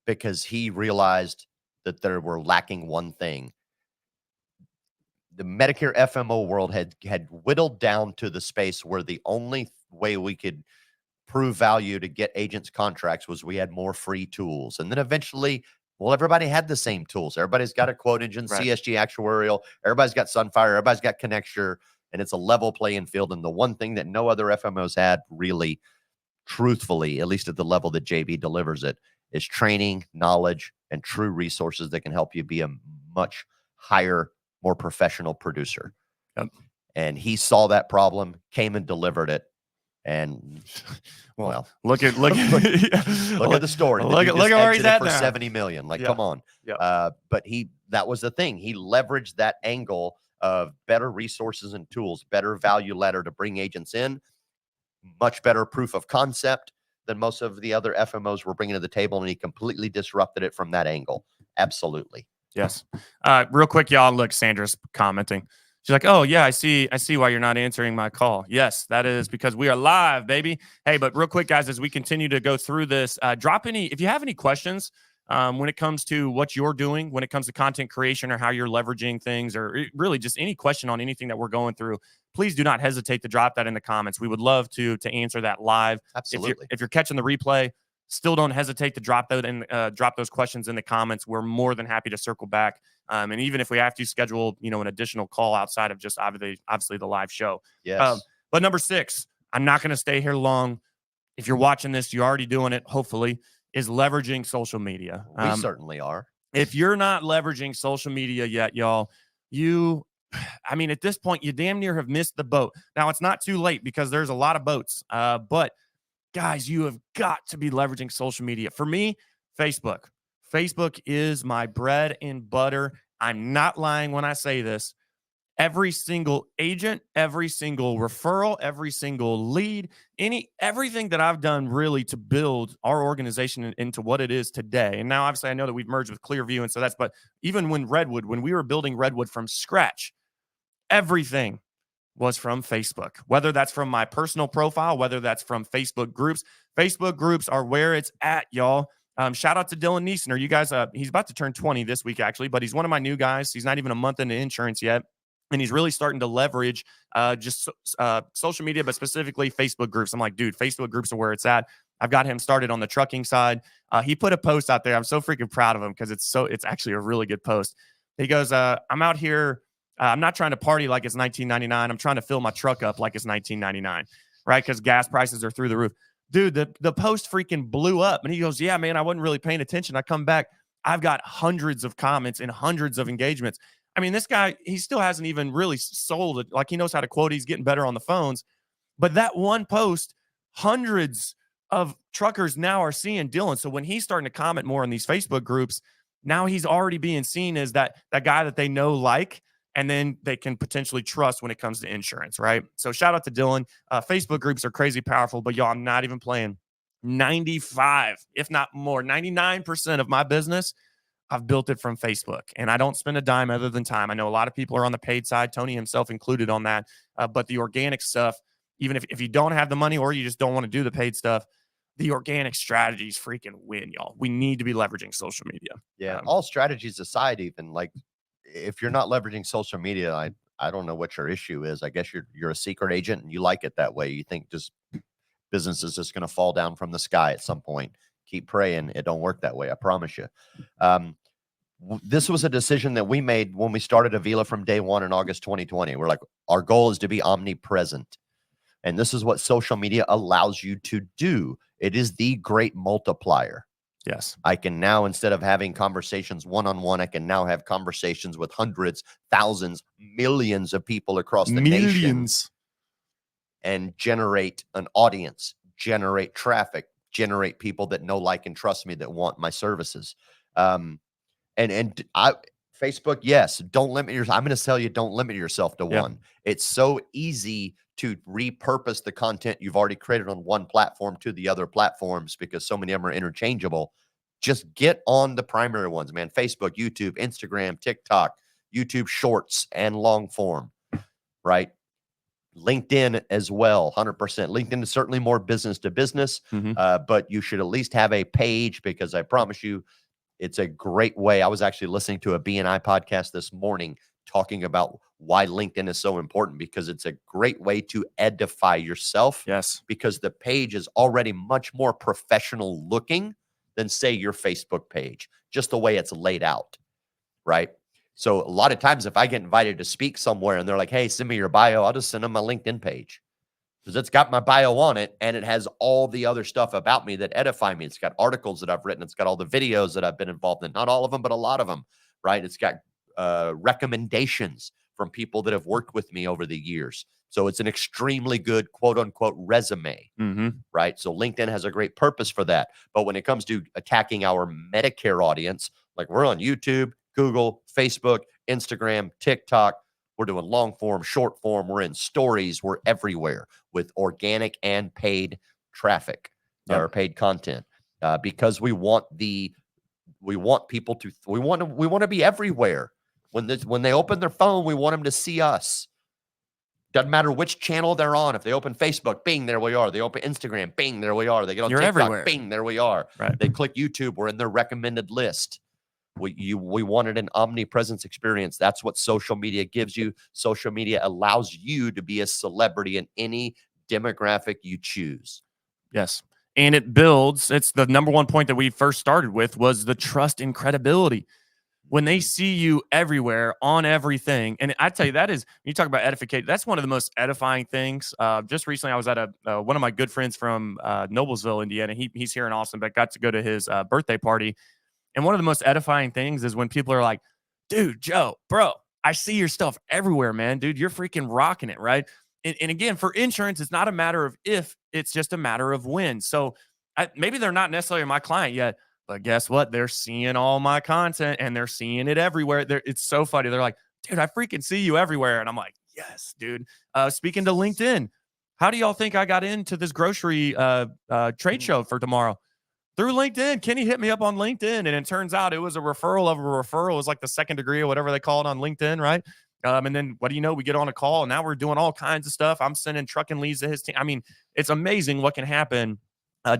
because he realized that there were lacking one thing. The Medicare FMO world had whittled down to the space where the only way we could prove value to get agents contracts was we had more free tools. And then eventually, well, everybody had the same tools. Everybody's got a quote engine, Right. CSG actuarial. Everybody's got Sunfire. Everybody's got Connecture. And it's a level playing field. And the one thing that no other FMOs had, really, truthfully, at least at the level that JB delivers it, is training, knowledge, and true resources that can help you be a much higher, more professional producer. Yep. And he saw that problem, came and delivered it. And well, look at look at the story. Look at where he's at for now. 70 million. Like, Yeah. come on. Yeah. But that was the thing. He leveraged that angle of better resources and tools, better value ladder to bring agents in, much better proof of concept than most of the other FMOs were bringing to the table. And he completely disrupted it from that angle. Absolutely. Yes. Real quick, y'all. Look, Sandra's commenting. She's like, oh, yeah, I see why you're not answering my call. Yes, that is because we are live, baby. Hey, but real quick, guys, as we continue to go through this, if you have any questions when it comes to what you're doing, when it comes to content creation or how you're leveraging things, or really just any question on anything that we're going through, please do not hesitate to drop that in the comments. We would love to answer that live. Absolutely. If you're catching the replay, still don't hesitate to drop those questions in the comments. We're more than happy to circle back. And even if we have to schedule, an additional call outside of just obviously the live show. Yes. But number 6, I'm not going to stay here long. If you're watching this, you're already doing it, hopefully, is leveraging social media. We certainly are. If you're not leveraging social media yet, y'all, at this point, you damn near have missed the boat. Now, it's not too late because there's a lot of boats. But guys, you have got to be leveraging social media. For me, Facebook. Facebook is my bread and butter. I'm not lying when I say this. Every single agent, every single referral, every single lead, everything that I've done really to build our organization into what it is today. And now, obviously, I know that we've merged with Clearview, and so but even when we were building Redwood from scratch, everything was from Facebook, whether that's from my personal profile, whether that's from Facebook groups. Facebook groups are where it's at, y'all. Shout out to Dylan Neesener. You guys, he's about to turn 20 this week, actually, but he's one of my new guys. He's not even a month into insurance yet. And he's really starting to leverage social media, but specifically Facebook groups. I'm like, dude, Facebook groups are where it's at. I've got him started on the trucking side. He put a post out there. I'm so freaking proud of him because it's actually a really good post. He goes, I'm out here. I'm not trying to party like it's 1999. I'm trying to fill my truck up like it's 1999, right? Because gas prices are through the roof. Dude, the post freaking blew up. And he goes, yeah, man, I wasn't really paying attention. I come back. I've got hundreds of comments and hundreds of engagements. I mean, this guy, he still hasn't even really sold it. Like, he knows how to quote. He's getting better on the phones. But that one post, hundreds of truckers now are seeing Dylan. So when he's starting to comment more in these Facebook groups, now he's already being seen as that guy that they know, and then they can potentially trust when it comes to insurance, right? So shout out to Dylan. Facebook groups are crazy powerful, but y'all, I'm not even playing. 95, if not more, 99% of my business, I've built it from Facebook, and I don't spend a dime other than time. I know a lot of people are on the paid side, Tony himself included on that. But the organic stuff, even if you don't have the money or you just don't want to do the paid stuff, the organic strategies freaking win, y'all. We need to be leveraging social media. Yeah. All strategies aside, even like if you're not leveraging social media, I don't know what your issue is. I guess you're a secret agent and you like it that way. You think just business is just going to fall down from the sky at some point. Keep praying. It don't work that way. I promise you. This was a decision that we made when we started Avila from day one in August 2020. We're like, our goal is to be omnipresent. And this is what social media allows you to do. It is the great multiplier. Yes. I can now, instead of having conversations one-on-one, I can now have conversations with hundreds, thousands, millions of people across the nation and generate an audience, generate traffic, generate people that know, like, and trust me, that want my services. And Facebook, yes. Don't limit yourself. I'm going to tell you, don't limit yourself to Yeah. one. It's so easy to repurpose the content you've already created on one platform to the other platforms because so many of them are interchangeable. Just get on the primary ones, man. Facebook, YouTube, Instagram, TikTok, YouTube Shorts, and long form, right? LinkedIn as well, 100%. LinkedIn is certainly more business to business, but you should at least have a page because I promise you, it's a great way. I was actually listening to a BNI podcast this morning talking about why LinkedIn is so important because it's a great way to edify yourself. Yes. Because the page is already much more professional looking than, say, your Facebook page, just the way it's laid out, right? So a lot of times if I get invited to speak somewhere and they're like, hey, send me your bio, I'll just send them my LinkedIn page. Because it's got my bio on it and it has all the other stuff about me that edify me. It's got articles that I've written. It's got all the videos that I've been involved in. Not all of them, but a lot of them, right? It's got recommendations from people that have worked with me over the years. So it's an extremely good quote unquote resume, right? So LinkedIn has a great purpose for that. But when it comes to attacking our Medicare audience, like we're on YouTube, Google, Facebook, Instagram, TikTok, we're doing long form, short form. We're in stories. We're everywhere with organic and paid traffic or paid content because we want people to we want to be everywhere. When they open their phone, we want them to see us. Doesn't matter which channel they're on. If they open Facebook, bing, there we are. They open Instagram, bing, there we are. They get on TikTok, everywhere. bing, there we are. Right. They click YouTube, we're in their recommended list. We wanted an omnipresence experience. That's what social media gives you. Social media allows you to be a celebrity in any demographic you choose. Yes. And it builds, it's the number one point that we first started with was the trust and credibility. When they see you everywhere on everything, and I tell you, that is, when you talk about edification, that's one of the most edifying things. Just recently, I was at one of my good friends from Noblesville, Indiana. He's here in Austin, but got to go to his birthday party. And one of the most edifying things is when people are like, dude, Joe, bro, I see your stuff everywhere, man. Dude, you're freaking rocking it, right? And again, for insurance, it's not a matter of if, it's just a matter of when. So maybe they're not necessarily my client yet, but guess what? They're seeing all my content and they're seeing it everywhere. It's so funny. They're like, dude, I freaking see you everywhere. And I'm like, yes, dude. Speaking to LinkedIn, how do y'all think I got into this grocery trade show for tomorrow? Through LinkedIn. Kenny hit me up on LinkedIn, and it turns out it was a referral of a referral. It was like the second degree or whatever they call it on LinkedIn, right? And then what do you know? We get on a call, and now we're doing all kinds of stuff. I'm sending trucking leads to his team. I mean, it's amazing what can happen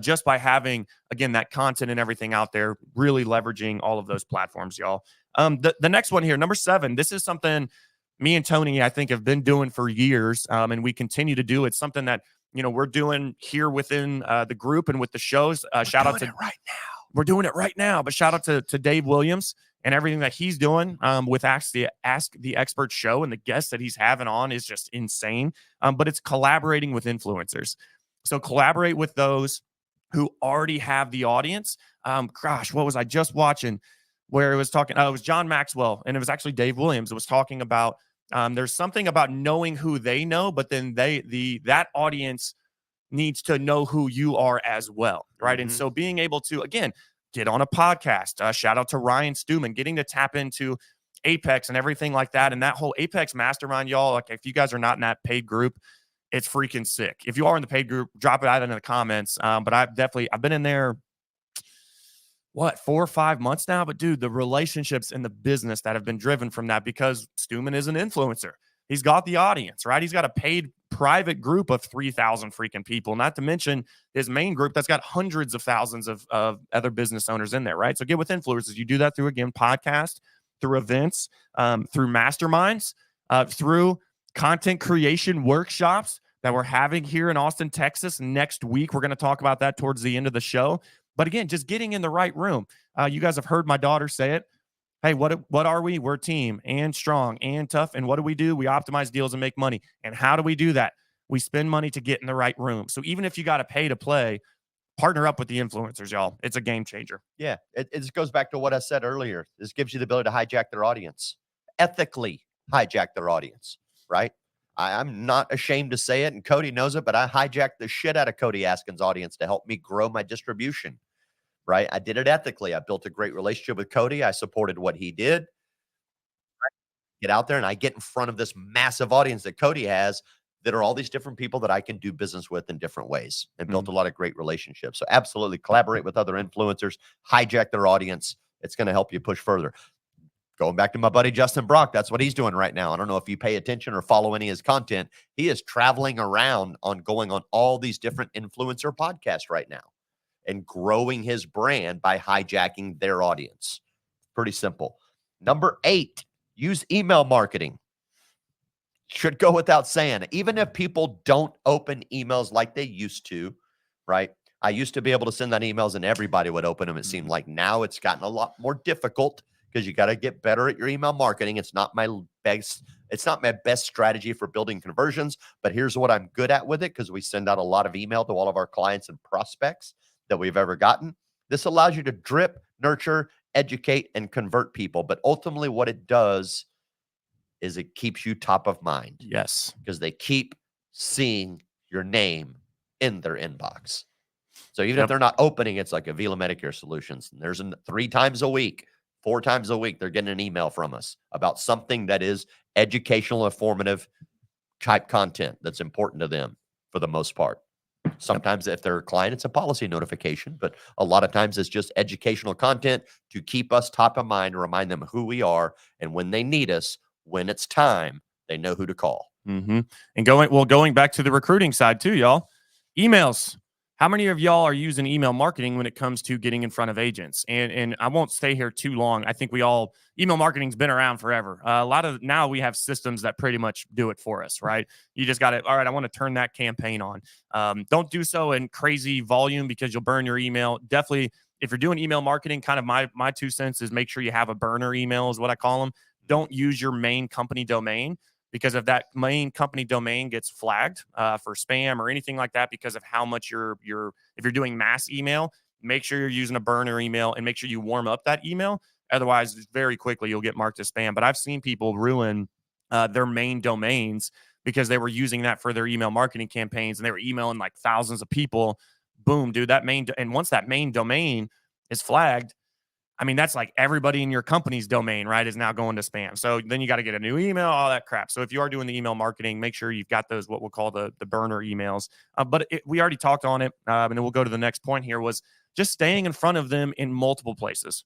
just by having, again, that content and everything out there, really leveraging all of those platforms, y'all. The next one here, number 7, this is something me and Tony, I think, have been doing for years, and we continue to do. It's something that we're doing here within the group and with the shows. Shout out to right now. We're doing it right now. But shout out to Dave Williams and everything that he's doing with Ask the Expert show, and the guests that he's having on is just insane. But it's collaborating with influencers. So collaborate with those who already have the audience. Gosh, what was I just watching? Where it was talking? It was John Maxwell, and it was actually Dave Williams. It was talking about. There's something about knowing who they know, but then that audience needs to know who you are as well, right? And so being able to, again, get on a podcast, shout out to Ryan Stewman, getting to tap into Apex and everything like that. And that whole Apex mastermind, y'all, like if you guys are not in that paid group, it's freaking sick. If you are in the paid group, drop it out in the comments. But I've been in there, 4 or 5 months now, but dude, the relationships in the business that have been driven from that, because Stewman is an influencer. He's got the audience, right? He's got a paid private group of 3,000 freaking people, not to mention his main group that's got hundreds of thousands of other business owners in there, right? So get with influencers. You do that through, again, podcast, through events, through masterminds, through content creation workshops that we're having here in Austin, Texas next week. We're going to talk about that towards the end of the show. But again, just getting in the right room. You guys have heard my daughter say it. Hey, what are we? We're team and strong and tough. And what do? We optimize deals and make money. And how do we do that? We spend money to get in the right room. So even if you got to pay to play, partner up with the influencers, y'all. It's a game changer. Yeah, it just goes back to what I said earlier. This gives you the ability to hijack their audience, ethically hijack their audience, right? I'm not ashamed to say it, and Cody knows it, but I hijacked the shit out of Cody Askin's audience to help me grow my distribution, right? I did it ethically. I built a great relationship with Cody. I supported what he did. get out there and I get in front of this massive audience that Cody has that are all these different people that I can do business with in different ways and built a lot of great relationships. So absolutely collaborate with other influencers, hijack their audience. It's going to help you push further. Going back to my buddy Justin Brock, that's what he's doing right now. I don't know if you pay attention or follow any of his content. He is traveling around going on all these different influencer podcasts right now and growing his brand by hijacking their audience. Pretty simple. Number 8, use email marketing. Should go without saying. Even if people don't open emails like they used to, right? I used to be able to send out emails and everybody would open them. It seemed like now it's gotten a lot more difficult because you got to get better at your email marketing. It's not my best strategy for building conversions, but here's what I'm good at with it because we send out a lot of email to all of our clients and prospects that we've ever gotten. This allows you to drip, nurture, educate, and convert people. But ultimately what it does is it keeps you top of mind. Yes. Because they keep seeing your name in their inbox. So even if they're not opening, it's like Avila Medicare Solutions. And there's 3 times a week, 4 times a week, they're getting an email from us about something that is educational, informative type content that's important to them for the most part. Sometimes if they're a client, it's a policy notification, but a lot of times it's just educational content to keep us top of mind, remind them who we are, and when they need us, when it's time, they know who to call. Mm-hmm. And going back to the recruiting side too, y'all. Emails. How many of y'all are using email marketing when it comes to getting in front of agents? And I won't stay here too long. I think email marketing's been around forever. Now we have systems that pretty much do it for us, right? You just got to, all right, I want to turn that campaign on. Don't do so in crazy volume because you'll burn your email. Definitely, if you're doing email marketing, kind of my 2 cents is make sure you have a burner email is what I call them. Don't use your main company domain. Because if that main company domain gets flagged for spam or anything like that, because of how much if you're doing mass email, make sure you're using a burner email and make sure you warm up that email. Otherwise, very quickly you'll get marked as spam. But I've seen people ruin their main domains because they were using that for their email marketing campaigns and they were emailing like thousands of people. Boom, dude, and once that main domain is flagged, I mean, that's like everybody in your company's domain, right, is now going to spam. So then you got to get a new email, all that crap. So if you are doing the email marketing, make sure you've got those, what we'll call the burner emails. But we already talked on it. And then we'll go to the next point here was just staying in front of them in multiple places.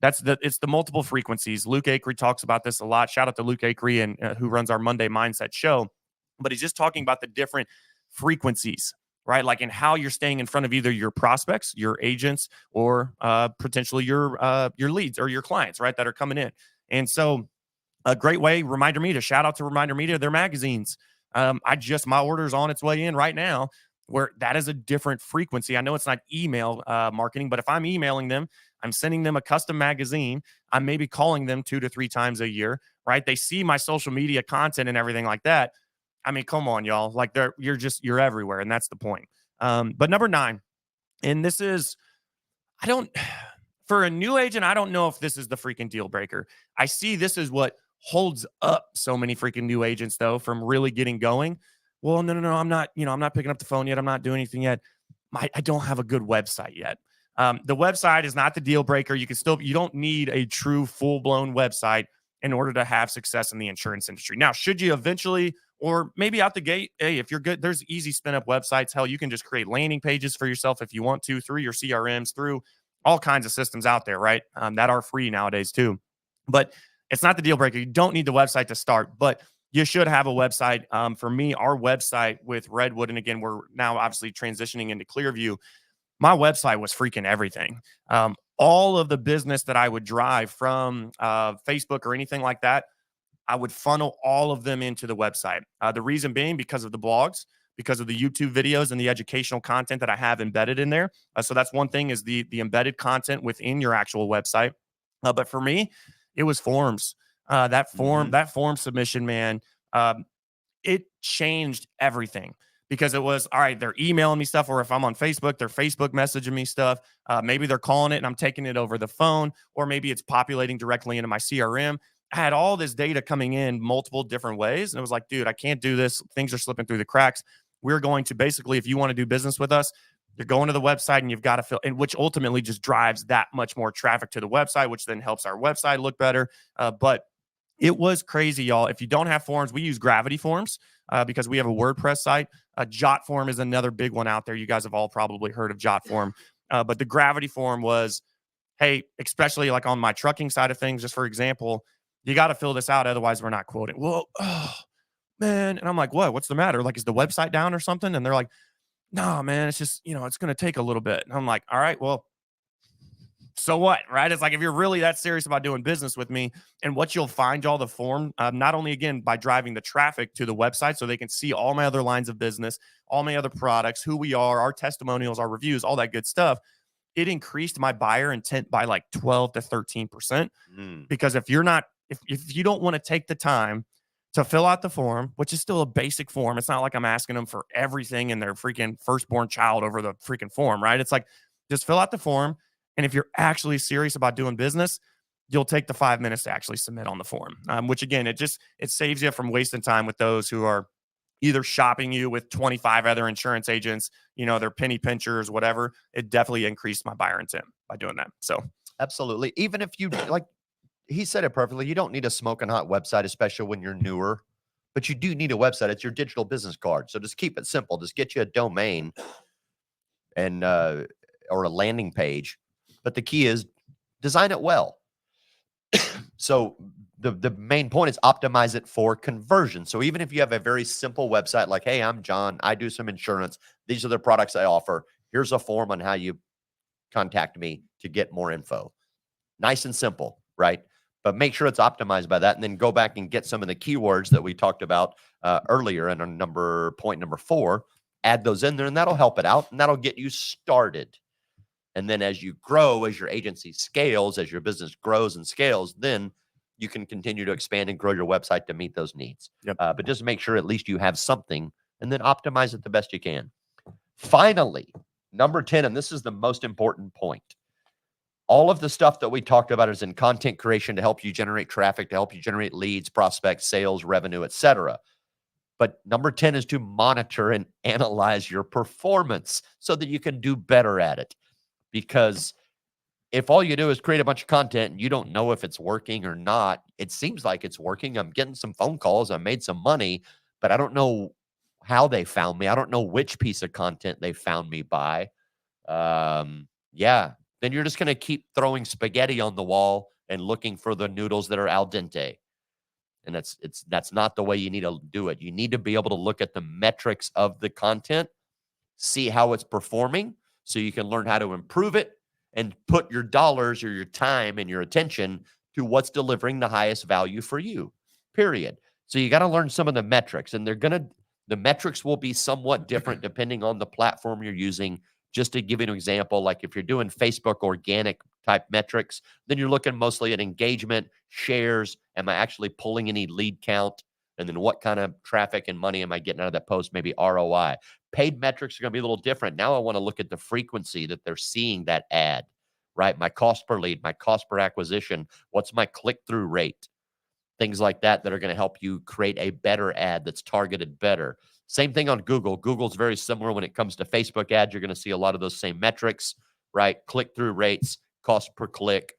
It's the multiple frequencies. Luke Acree talks about this a lot. Shout out to Luke Acree and who runs our Monday Mindset show. But he's just talking about the different frequencies, right? Like in how you're staying in front of either your prospects, your agents, or potentially your leads or your clients, right, that are coming in. And so a great way, Reminder Media, shout out to Reminder Media, their magazines. My order's on its way in right now, where that is a different frequency. I know it's not email marketing, but if I'm emailing them, I'm sending them a custom magazine. I'm maybe calling them 2 to 3 times a year, right? They see my social media content and everything like that. I mean, come on, y'all. Like you're everywhere. And that's the point. But number 9, and this is, for a new agent, I don't know if this is the freaking deal breaker. I see this is what holds up so many freaking new agents though, from really getting going. Well, no, I'm not picking up the phone yet. I'm not doing anything yet. I don't have a good website yet. The website is not the deal breaker. You don't need a true full-blown website in order to have success in the insurance industry. Now, should you eventually, or maybe out the gate, hey, if you're good, there's easy spin-up websites. Hell, you can just create landing pages for yourself if you want to, through your CRMs, through all kinds of systems out there, right? That are free nowadays too. But it's not the deal breaker. You don't need the website to start, but you should have a website. For me, our website with Redwood, and again, we're now obviously transitioning into Clearview. My website was freaking everything. All of the business that I would drive from Facebook or anything like that, I would funnel all of them into the website. The reason being because of the blogs, because of the YouTube videos and the educational content that I have embedded in there. So that's one thing, is the embedded content within your actual website. But for me, it was forms. That form submission, man, it changed everything. Because it was, all right, they're emailing me stuff, or if I'm on Facebook, they're Facebook messaging me stuff. Maybe they're calling it and I'm taking it over the phone, or maybe it's populating directly into my CRM. I had all this data coming in multiple different ways. And it was like, dude, I can't do this. Things are slipping through the cracks. We're going to basically, if you want to do business with us, you're going to the website and you've got to fill, and which ultimately just drives that much more traffic to the website, which then helps our website look better. But It was crazy, y'all. If you don't have forms, we use Gravity Forms because we have a WordPress site. Jot Form is another big one out there. You guys have all probably heard of Jot Form. But the Gravity Form was, hey, especially like on my trucking side of things, just for example, you got to fill this out. Otherwise, we're not quoting. Well, oh, man. And I'm like, what? What's the matter? Like, is the website down or something? And they're like, no, man, it's just, it's going to take a little bit. And I'm like, all right, well, so what, right? It's like, if you're really that serious about doing business with me, and what you'll find, y'all, the form, not only, again, by driving the traffic to the website so they can see all my other lines of business, all my other products, who we are, our testimonials, our reviews, all that good stuff, it increased my buyer intent by like 12 to 13%. Because if you don't want to take the time to fill out the form, which is still a basic form, it's not like I'm asking them for everything in their freaking firstborn child over the freaking form, right? It's like, just fill out the form. And if you're actually serious about doing business, you'll take the 5 minutes to actually submit on the form, which again, it saves you from wasting time with those who are either shopping you with 25 other insurance agents, they're penny pinchers, whatever. It definitely increased my buyer intent by doing that. So Absolutely. Even if you, like he said it perfectly, you don't need a smoking hot website, especially when you're newer, but you do need a website. It's your digital business card. So just keep it simple. Just get you a domain and or a landing page. But the key is design it well. So the main point is optimize it for conversion. So even if you have a very simple website like, hey, I'm John, I do some insurance, these are the products I offer, here's a form on how you contact me to get more info. Nice and simple, right? But make sure it's optimized by that, and then go back and get some of the keywords that we talked about earlier in our point number 4, add those in there, and that'll help it out, and that'll get you started. And then as you grow, as your agency scales, as your business grows and scales, then you can continue to expand and grow your website to meet those needs. Yep. But just make sure at least you have something, and then optimize it the best you can. Finally, number 10, and this is the most important point. All of the stuff that we talked about is in content creation to help you generate traffic, to help you generate leads, prospects, sales, revenue, etc. But number 10 is to monitor and analyze your performance so that you can do better at it. Because if all you do is create a bunch of content and you don't know if it's working or not, it seems like it's working. I'm getting some phone calls. I made some money, but I don't know how they found me. I don't know which piece of content they found me by. Then you're just going to keep throwing spaghetti on the wall and looking for the noodles that are al dente. And that's not the way you need to do it. You need to be able to look at the metrics of the content, see how it's performing, so you can learn how to improve it and put your dollars or your time and your attention to what's delivering the highest value for you, period. So you got to learn some of the metrics, and the metrics will be somewhat different depending on the platform you're using. Just to give you an example, like if you're doing Facebook organic type metrics, then you're looking mostly at engagement, shares. Am I actually pulling any lead count? And then what kind of traffic and money am I getting out of that post? Maybe ROI. Paid metrics are going to be a little different. Now I want to look at the frequency that they're seeing that ad, right? My cost per lead, my cost per acquisition. What's my click-through rate? Things like that are going to help you create a better ad that's targeted better. Same thing on Google. Google's very similar when it comes to Facebook ads. You're going to see a lot of those same metrics, right? Click-through rates, cost per click,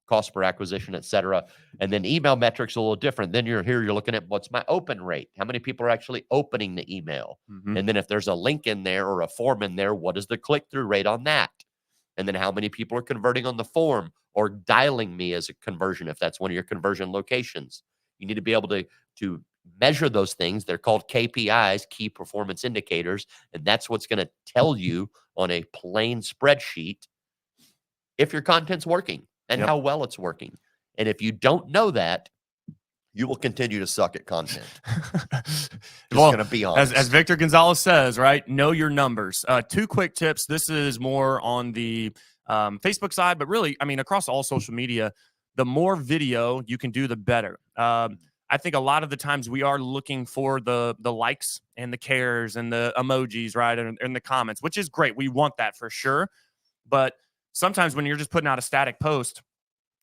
cost per acquisition, et cetera. And then email metrics are a little different. Then you're looking at what's my open rate? How many people are actually opening the email? Mm-hmm. And then if there's a link in there or a form in there, what is the click-through rate on that? And then how many people are converting on the form or dialing me as a conversion if that's one of your conversion locations? You need to be able to measure those things. They're called KPIs, key performance indicators, and that's what's going to tell you on a plain spreadsheet if your content's working and how well it's working. And if you don't know that, you will continue to suck at content. Just going to be honest. As Victor Gonzalez says, right? Know your numbers. 2 quick tips. This is more on the Facebook side, but really, I mean, across all social media, the more video you can do, the better. I think a lot of the times we are looking for the likes and the cares and the emojis, right? And the comments, which is great. We want that for sure. But sometimes when you're just putting out a static post,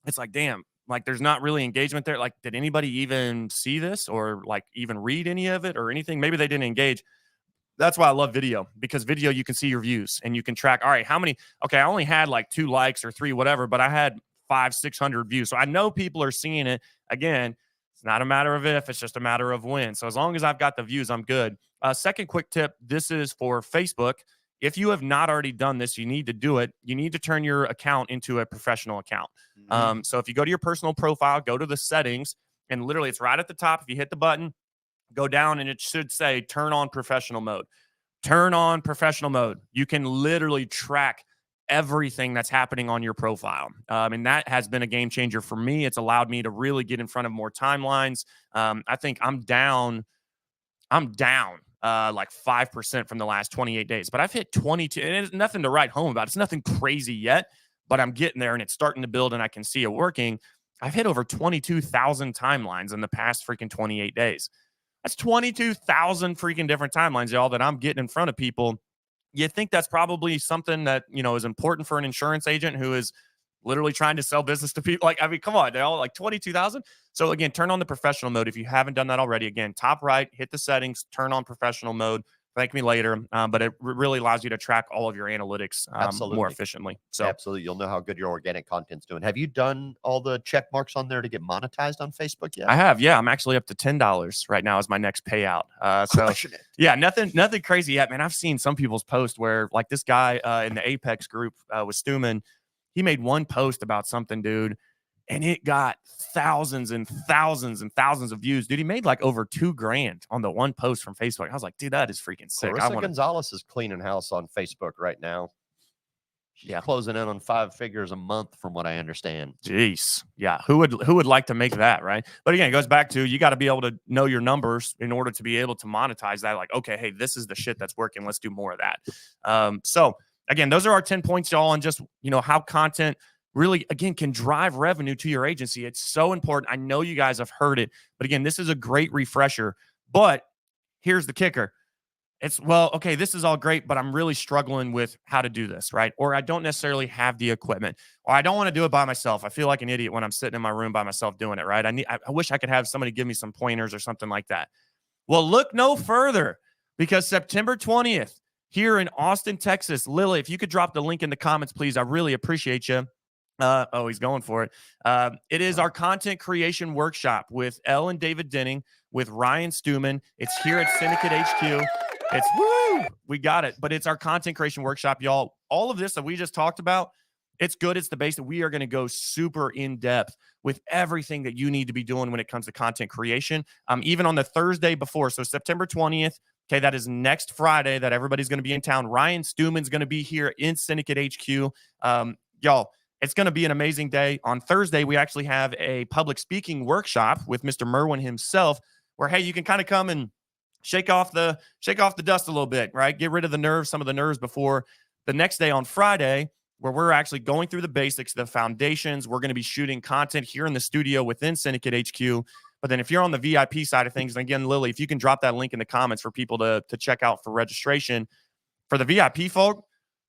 it's like, damn, like there's not really engagement there. Like, did anybody even see this or like even read any of it or anything? Maybe they didn't engage. That's why I love video, because video, you can see your views and you can track, all right, how many, okay, I only had like 2 likes or 3, whatever, but I had 500-600 views. So I know people are seeing it. Again, It's not a matter of if, it's just a matter of when. So as long as I've got the views, I'm good. Second quick tip, this is for Facebook. If you have not already done this, you need to do it. You need to turn your account into a professional account. So if you go to your personal profile, go to the settings, and literally it's right at the top. If you hit the button, go down, and it should say turn on professional mode. Turn on professional mode. You can literally track everything that's happening on your profile. And that has been a game changer for me. It's allowed me to really get in front of more timelines. I think I'm down like 5% from the last 28 days, but I've hit 22, and it's nothing to write home about. It's nothing crazy yet, but I'm getting there, and it's starting to build, and I can see it working. I've hit over 22,000 timelines in the past freaking 28 days. That's 22,000 freaking different timelines, y'all, that I'm getting in front of people. You think that's probably something that, is important for an insurance agent who is literally trying to sell business to people. Like, I mean, come on, they're all like 22,000. So again, turn on the professional mode. If you haven't done that already, again, top right, hit the settings, turn on professional mode. Thank me later. But it really allows you to track all of your analytics more efficiently. So absolutely. You'll know how good your organic content's doing. Have you done all the check marks on there to get monetized on Facebook yet? I have. Yeah. I'm actually up to $10 right now as my next payout. So yeah, nothing crazy yet, man. I've seen some people's posts where like this guy in the Apex group with Stuman, he made one post about something, dude, and it got thousands and thousands and thousands of views. Dude, he made like over $2,000 on the one post from Facebook. I was like, dude, that is freaking sick. Gonzalez is cleaning house on Facebook right now. She's closing in on 5 figures a month, from what I understand. Jeez, yeah. Who would like to make that, right? But again, it goes back to you got to be able to know your numbers in order to be able to monetize that. Like, okay, hey, this is the shit that's working. Let's do more of that. So again, those are our 10 points, y'all, on just how content really, again, can drive revenue to your agency. It's so important. I know you guys have heard it, but again, this is a great refresher. But here's the kicker. It's, well, okay, this is all great, but I'm really struggling with how to do this, right? Or I don't necessarily have the equipment, or I don't want to do it by myself. I feel like an idiot when I'm sitting in my room by myself doing it, right? I wish I could have somebody give me some pointers or something like that. Well, look no further, because September 20th here in Austin, Texas, Lily, if you could drop the link in the comments, please, I really appreciate you. He's going for it. It is our content creation workshop with Elle and David Denning, with Ryan Stuman. It's here at Syndicate HQ. It's woo, we got it. But it's our content creation workshop, y'all. All of this that we just talked about, it's good. It's the base that we are going to go super in depth with everything that you need to be doing when it comes to content creation. Even on the Thursday before, so September 20th. Okay, that is next Friday that everybody's going to be in town. Ryan Stuman's going to be here in Syndicate HQ. Y'all, it's going to be an amazing day. On Thursday, we actually have a public speaking workshop with Mr. Merwin himself, where, hey, you can kind of come and shake off the dust a little bit, right? Get rid of the nerves, some of the nerves before the next day on Friday, where we're actually going through the basics, the foundations. We're going to be shooting content here in the studio within Syndicate HQ. But then if you're on the VIP side of things, and again, Lily, if you can drop that link in the comments for people to check out for registration. For the VIP folk,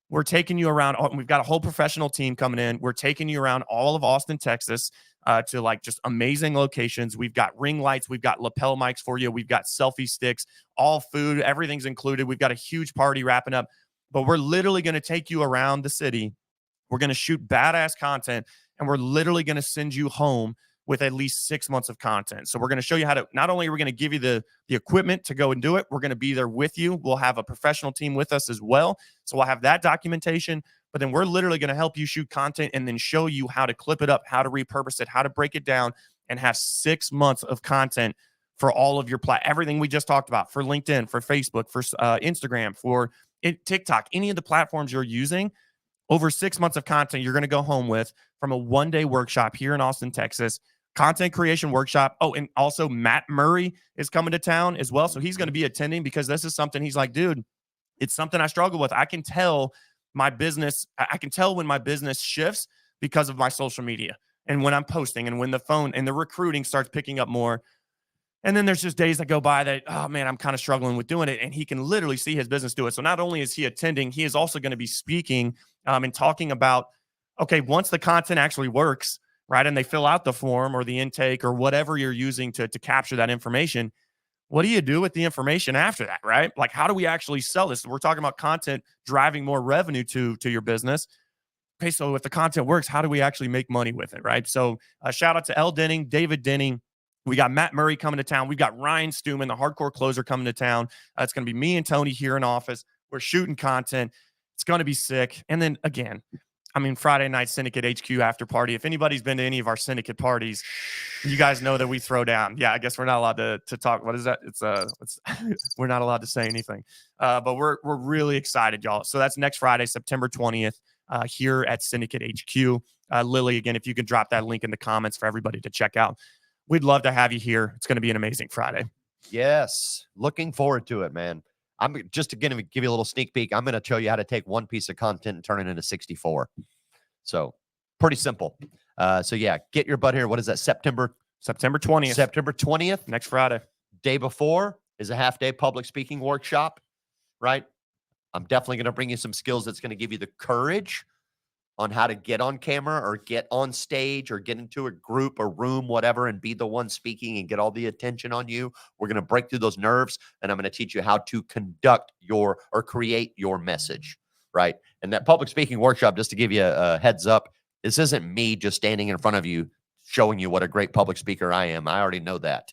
we're taking you around. We've got a whole professional team coming in. We're taking you around all of Austin, Texas, to like just amazing locations. We've got ring lights. We've got lapel mics for you. We've got selfie sticks, all food. Everything's included. We've got a huge party wrapping up. But we're literally going to take you around the city. We're going to shoot badass content, and we're literally going to send you home with at least 6 months of content. So we're going to show you how to, not only are we going to give you the equipment to go and do it, we're going to be there with you. We'll have a professional team with us as well. So we'll have that documentation, but then we're literally going to help you shoot content and then show you how to clip it up, how to repurpose it, how to break it down, and have 6 months of content for all of your everything we just talked about, for LinkedIn, for Facebook, for Instagram, for TikTok, any of the platforms you're using. Over 6 months of content you're going to go home with from a one-day workshop here in Austin, Texas. Content creation workshop. Oh, and also Matt Murray is coming to town as well. So he's going to be attending, because this is something he's like, dude, it's something I struggle with. I can tell my business. I can tell when my business shifts because of my social media and when I'm posting and when the phone and the recruiting starts picking up more. And then there's just days that go by that, oh man, I'm kind of struggling with doing it. And he can literally see his business do it. So not only is he attending, he is also going to be speaking and talking about, okay, once the content actually works, right, and they fill out the form or the intake or whatever you're using to capture that information, what do you do with the information after that, right? Like, how do we actually sell this? We're talking about content driving more revenue to your business. Okay, so if the content works, how do we actually make money with it, right? So shout out to Elle Denning, David Denning, We got Matt Murray coming to town. We've got Ryan Stewman, the hardcore closer, coming to town. It's going to be me and Tony here in office. We're shooting content. It's going to be sick. And then again, I mean, Friday night Syndicate HQ after party. If anybody's been to any of our Syndicate parties, you guys know that we throw down. Yeah, I guess we're not allowed to talk. What is that? It's we're not allowed to say anything. But we're really excited, y'all. So that's next Friday, September 20th, here at Syndicate HQ. Lily, again, if you could drop that link in the comments for everybody to check out. We'd love to have you here. It's going to be an amazing Friday. Yes. Looking forward to it, man. I'm just going to give you a little sneak peek. I'm going to show you how to take one piece of content and turn it into 64. So pretty simple. So yeah, get your butt here. What is that? September 20th. September 20th. Next Friday. Day before is a half-day public speaking workshop, right? I'm definitely going to bring you some skills that's going to give you the courage on how to get on camera or get on stage or get into a group or room, whatever, and be the one speaking and get all the attention on you. We're going to break through those nerves, and I'm going to teach you how to conduct your or create your message, right? And that public speaking workshop, just to give you a heads up, this isn't me just standing in front of you showing you what a great public speaker I am. I already know that.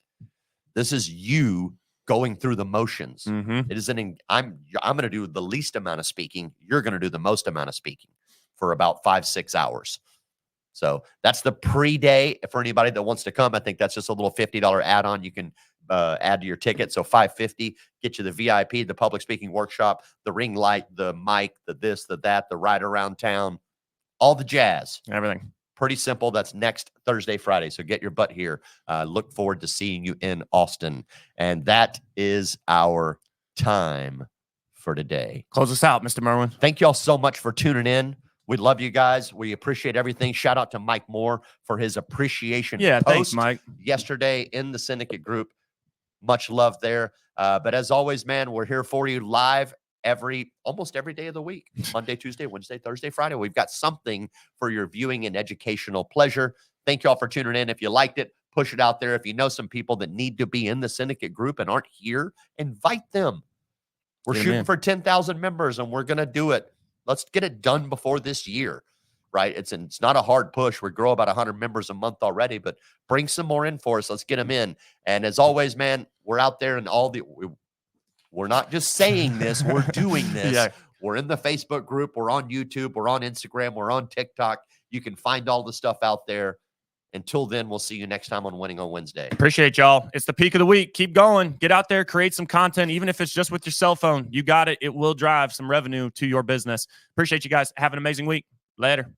This is you going through the motions. Mm-hmm. It isn't. I'm going to do the least amount of speaking. You're going to do the most amount of speaking for about 5-6 hours. So that's the pre-day for anybody that wants to come. I think that's just a little $50 add-on. You can add to your ticket. So $550 get you the VIP, the public speaking workshop, the ring light, the mic, the this, the that, the ride around town, all the jazz. Everything. Pretty simple. That's next Thursday, Friday. So get your butt here. Look forward to seeing you in Austin. And that is our time for today. Close us out, Mr. Merwin. Thank you all so much for tuning in. We love you guys. We appreciate everything. Shout out to Mike Moore for his appreciation. Yeah, thanks, post Mike. Yesterday in the Syndicate group. Much love there. But as always, man, we're here for you live almost every day of the week. Monday, Tuesday, Wednesday, Thursday, Friday. We've got something for your viewing and educational pleasure. Thank you all for tuning in. If you liked it, push it out there. If you know some people that need to be in the Syndicate group and aren't here, invite them. We're shooting for 10,000 members, and we're going to do it. Let's get it done before this year, right? It's not a hard push. We grow about 100 members a month already, but bring some more in for us. Let's get them in. And as always, man, we're out there and we're not just saying this, we're doing this. Yeah. We're in the Facebook group. We're on YouTube. We're on Instagram. We're on TikTok. You can find all the stuff out there. Until then, we'll see you next time on Winning on Wednesday. Appreciate y'all. It's the peak of the week. Keep going. Get out there, create some content, even if it's just with your cell phone. You got it. It will drive some revenue to your business. Appreciate you guys. Have an amazing week. Later.